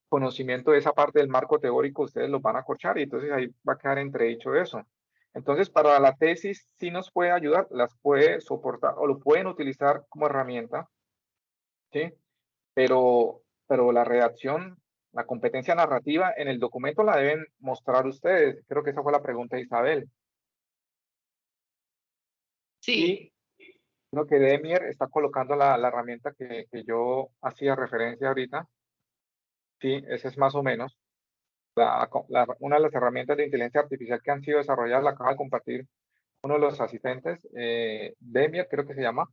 conocimiento de esa parte del marco teórico, ustedes los van a corchar y entonces ahí va a quedar entredicho eso. Entonces, para la tesis sí nos puede ayudar, las puede soportar o lo pueden utilizar como herramienta, ¿sí? Pero la redacción, la competencia narrativa en el documento la deben mostrar ustedes. Creo que esa fue la pregunta de Isabel.
Sí,
Y creo que Demier está colocando la herramienta que yo hacía referencia ahorita. Sí, esa es más o menos. Una de las herramientas de inteligencia artificial que han sido desarrolladas la acaba de compartir uno de los asistentes, Demier creo que se llama,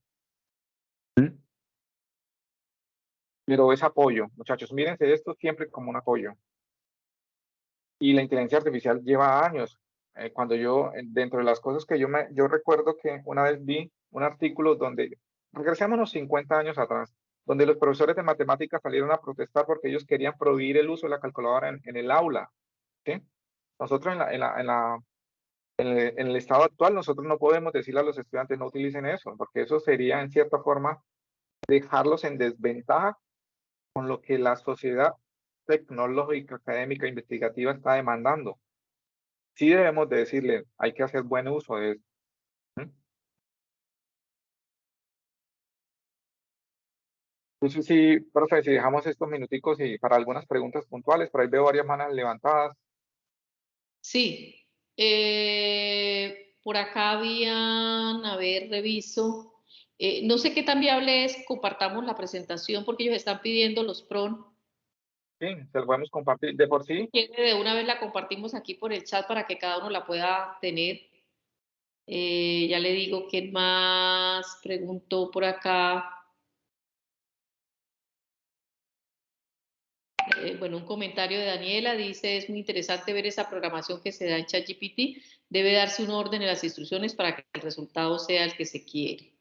pero es apoyo, muchachos, mírense esto siempre como un apoyo. Y la inteligencia artificial lleva años. Cuando dentro de las cosas que yo recuerdo que una vez vi un artículo donde regresémonos 50 años atrás, donde los profesores de matemáticas salieron a protestar porque ellos querían prohibir el uso de la calculadora en el aula, ¿sí? Nosotros en el estado actual, nosotros no podemos decirle a los estudiantes no utilicen eso, porque eso sería en cierta forma dejarlos en desventaja con lo que la sociedad tecnológica, académica, investigativa está demandando. Sí debemos de decirle, hay que hacer buen uso de eso. ¿Mm? Entonces sí, profe, si dejamos estos minuticos y para algunas preguntas puntuales, por ahí veo varias manos levantadas.
Sí. Por acá habían, a ver, reviso. No sé qué tan viable es compartamos la presentación porque ellos están pidiendo los PRON.
Sí, se lo podemos compartir. De por sí,
De una vez la compartimos aquí por el chat para que cada uno la pueda tener. Ya le digo quién más preguntó por acá. Bueno, un comentario de Daniela dice, es muy interesante ver esa programación que se da en ChatGPT. Debe darse un orden en las instrucciones para que el resultado sea el que se quiere.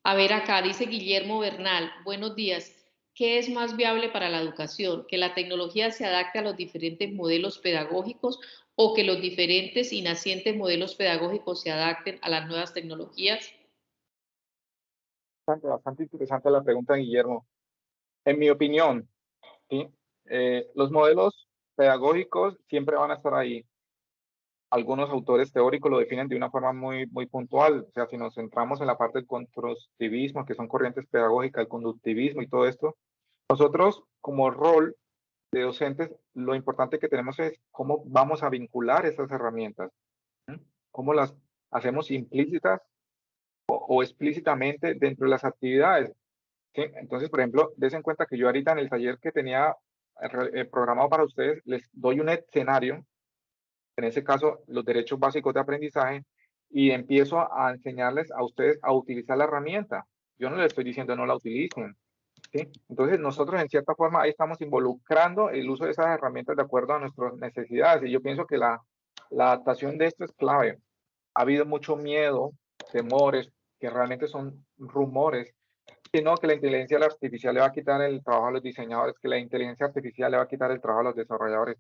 A ver, acá dice Guillermo Bernal, buenos días. ¿Qué es más viable para la educación? ¿Que la tecnología se adapte a los diferentes modelos pedagógicos o que los diferentes y nacientes modelos pedagógicos se adapten a las nuevas tecnologías?
bastante interesante la pregunta, Guillermo. En mi opinión, ¿sí? Los modelos pedagógicos siempre van a estar ahí. Algunos autores teóricos lo definen de una forma muy puntual. O sea, si nos centramos en la parte del constructivismo, que son corrientes pedagógicas, el conductivismo y todo esto, nosotros como rol de docentes, lo importante que tenemos es cómo vamos a vincular esas herramientas, ¿sí? Cómo las hacemos implícitas o explícitamente dentro de las actividades. ¿Sí? Entonces, por ejemplo, des en cuenta que yo ahorita en el taller que tenía programado para ustedes, les doy un escenario, en ese caso, los derechos básicos de aprendizaje, y empiezo a enseñarles a ustedes a utilizar la herramienta. Yo no les estoy diciendo no la utilicen. ¿Sí? Entonces, nosotros en cierta forma ahí estamos involucrando el uso de esas herramientas de acuerdo a nuestras necesidades. Y yo pienso que la adaptación de esto es clave. Ha habido mucho miedo, temores, que realmente son rumores, que no, que la inteligencia artificial le va a quitar el trabajo a los diseñadores, que la inteligencia artificial le va a quitar el trabajo a los desarrolladores.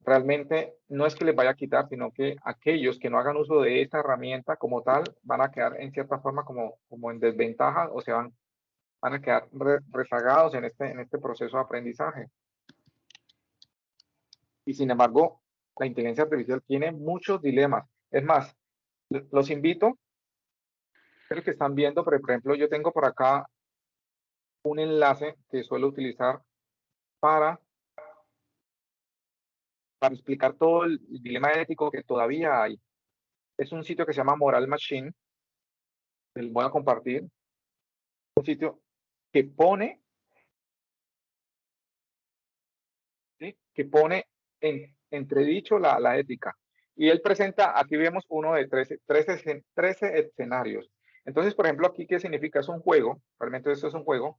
Realmente no es que les vaya a quitar, sino que aquellos que no hagan uso de esta herramienta como tal van a quedar en cierta forma como en desventaja o se van a quedar rezagados en este proceso de aprendizaje. Y sin embargo, la inteligencia artificial tiene muchos dilemas. Es más, los invito, creo que están viendo, pero por ejemplo, yo tengo por acá un enlace que suelo utilizar para explicar todo el dilema ético que todavía hay. Es un sitio que se llama Moral Machine, que les voy a compartir. Un sitio que pone, ¿sí? Que pone en entredicho la ética. Y él presenta, aquí vemos uno de 13 escenarios. Entonces, por ejemplo, aquí, ¿qué significa? Es un juego, realmente esto es un juego.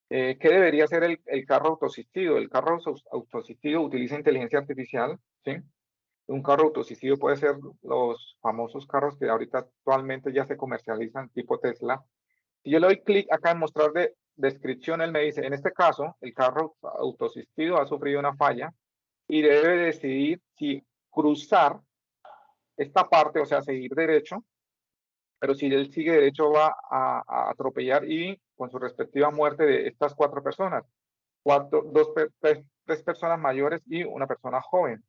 ¿Qué debería ser el carro autoasistido? El carro autoasistido utiliza inteligencia artificial, ¿sí? Un carro autoasistido puede ser los famosos carros que ahorita actualmente ya se comercializan, tipo Tesla. Si yo le doy clic acá en mostrar de descripción, él me dice, en este caso, el carro autoasistido ha sufrido una falla y debe decidir si cruzar esta parte, o sea, seguir derecho, pero si él sigue derecho va a atropellar y con su respectiva muerte de estas 4 personas, tres personas mayores y una persona joven.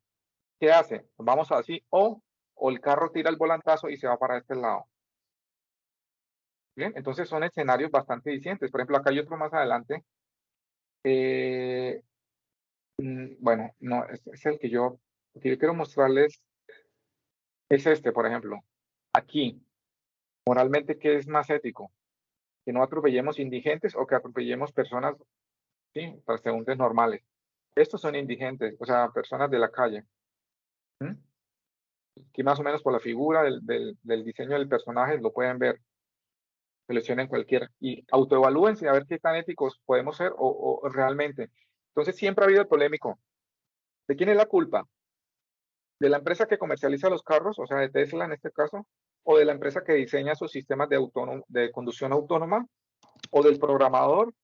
¿Qué hace? Vamos así, o el carro tira el volantazo y se va para este lado. Bien, entonces son escenarios bastante distintos. Por ejemplo, acá hay otro más adelante. Bueno, no, es el que yo quiero mostrarles. Es este, por ejemplo. Aquí, moralmente, ¿qué es más ético? Que no atropellemos indigentes o que atropellemos personas, sí, transeúntes normales. Estos son indigentes, o sea, personas de la calle. ¿Mm? Aquí más o menos por la figura del diseño del personaje lo pueden ver. Seleccionen cualquiera y autoevalúense a ver qué tan éticos podemos ser o realmente. Entonces siempre ha habido el polémico. ¿De quién es la culpa? ¿De la empresa que comercializa los carros, o sea, de Tesla en este caso? o de la empresa que diseña sus sistemas de conducción autónoma, o del programador,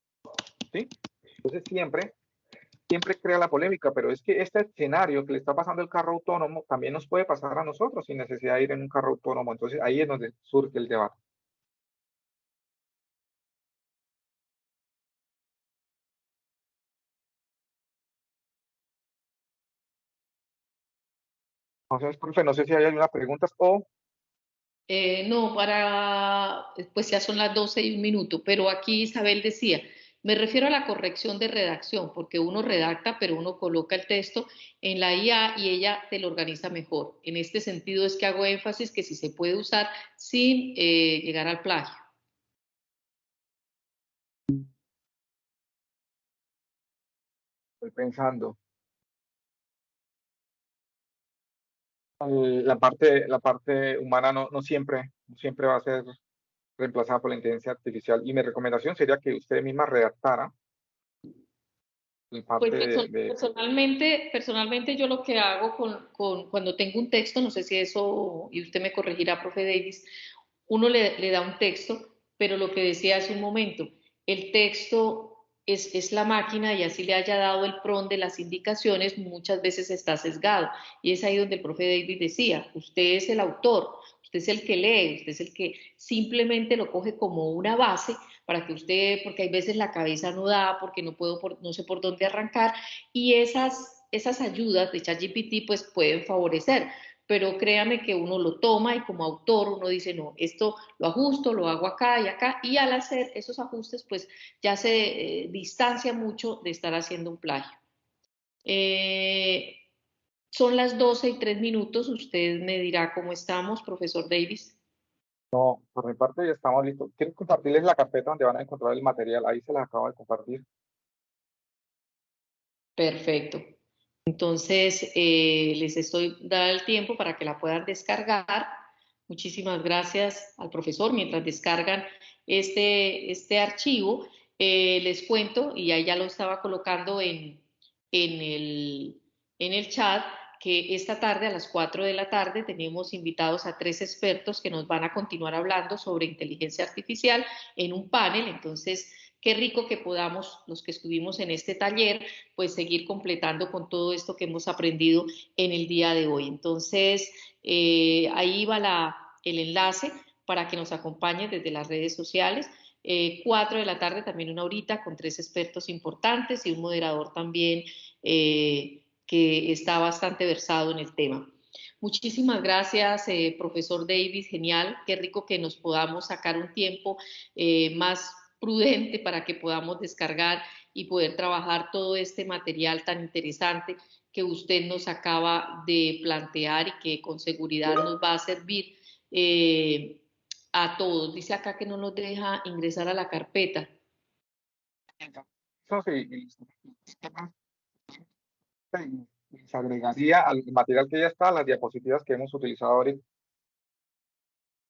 ¿sí? Entonces siempre crea la polémica, pero es que este escenario que le está pasando el carro autónomo también nos puede pasar a nosotros sin necesidad de ir en un carro autónomo. Entonces ahí es donde surge el debate. Entonces, profe, no sé si hay alguna pregunta o
No, pues ya son las 12:01, pero aquí Isabel decía, me refiero a la corrección de redacción, porque uno redacta, pero uno coloca el texto en la IA y ella te lo organiza mejor. En este sentido es que hago énfasis que si se puede usar sin llegar al plagio.
estoy pensando. La parte humana no siempre va a ser reemplazada por la inteligencia artificial. Y mi recomendación sería que usted misma redactara la
Pues
parte
personalmente yo lo que hago cuando tengo un texto, no sé si eso, y usted me corregirá, profe Davis, uno le da un texto, pero lo que decía hace un momento, el texto es la máquina y así le haya dado el PRON de las indicaciones, muchas veces está sesgado. Y es ahí donde el profe Davis decía, usted es el autor, usted es el que lee, usted es el que simplemente lo coge como una base para que usted, porque hay veces la cabeza no da, porque no sé por dónde arrancar, y esas ayudas de ChatGPT pues pueden favorecer, pero créame que uno lo toma y como autor uno dice, no, esto lo ajusto, lo hago acá, y al hacer esos ajustes pues ya se distancia mucho de estar haciendo un plagio. Eh, son las 12:03, usted me dirá cómo estamos, profesor Davis.
no, por mi parte ya estamos listos. Quiero compartirles la carpeta donde van a encontrar el material. Ahí se las acabo de compartir.
Perfecto. Entonces, les estoy dando el tiempo para que la puedan descargar. Muchísimas gracias al profesor. Mientras descargan este archivo, les cuento, y ahí ya lo estaba colocando en el chat, que esta tarde a las 4 de la tarde tenemos invitados a 3 expertos que nos van a continuar hablando sobre inteligencia artificial en un panel. Entonces, qué rico que podamos, los que estuvimos en este taller, pues seguir completando con todo esto que hemos aprendido en el día de hoy. Entonces, ahí va el enlace para que nos acompañen desde las redes sociales. 4 de la tarde, también una horita con 3 expertos importantes y un moderador también que está bastante versado en el tema. Muchísimas gracias, profesor Davis, genial, qué rico que nos podamos sacar un tiempo más prudente para que podamos descargar y poder trabajar todo este material tan interesante que usted nos acaba de plantear y que con seguridad nos va a servir a todos. Dice acá que no nos deja ingresar a la carpeta.
Eso sí, y se agregaría al material que ya está, las diapositivas que hemos utilizado ahorita.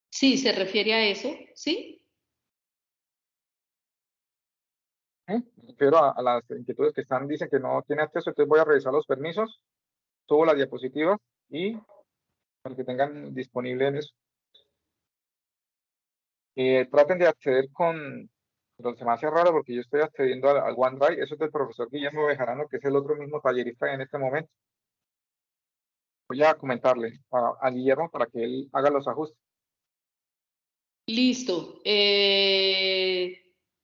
Sí, se refiere a eso, ¿sí?
¿Eh? Me refiero a las inquietudes que dicen que no tiene acceso, entonces voy a revisar los permisos, subo las diapositivas y para que tengan disponible en eso. Traten de acceder pero se me hace raro porque yo estoy accediendo al OneDrive, eso es del profesor Guillermo Bejarano, que es el otro mismo tallerista en este momento. Voy a comentarle a Guillermo para que él haga los ajustes.
Listo.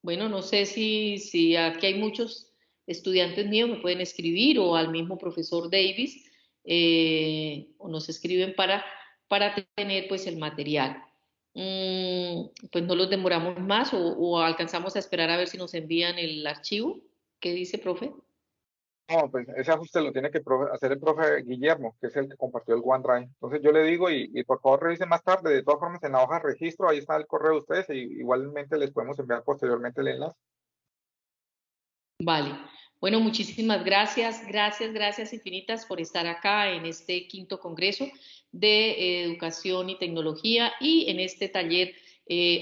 Bueno, no sé si aquí hay muchos estudiantes míos, me pueden escribir o al mismo profesor Davis, o nos escriben para tener pues el material. Pues no los demoramos más o alcanzamos a esperar a ver si nos envían el archivo. ¿Qué dice, profe?
No, pues ese ajuste lo tiene que hacer el profe Guillermo, que es el que compartió el OneDrive. Entonces yo le digo y por favor revisen más tarde. De todas formas, en la hoja de registro, ahí está el correo de ustedes y igualmente les podemos enviar posteriormente el enlace.
Vale. Bueno, muchísimas gracias infinitas por estar acá en este quinto congreso de educación y tecnología y en este taller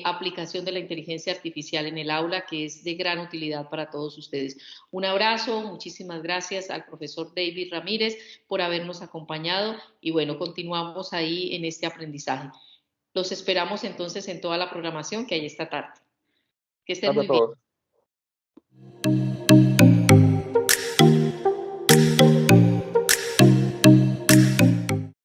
aplicación de la inteligencia artificial en el aula, que es de gran utilidad para todos ustedes. Un abrazo, muchísimas gracias al profesor David Ramírez por habernos acompañado y bueno, continuamos ahí en este aprendizaje. Los esperamos entonces en toda la programación que hay esta tarde. Que estén
Gracias
muy
a
bien.
todos.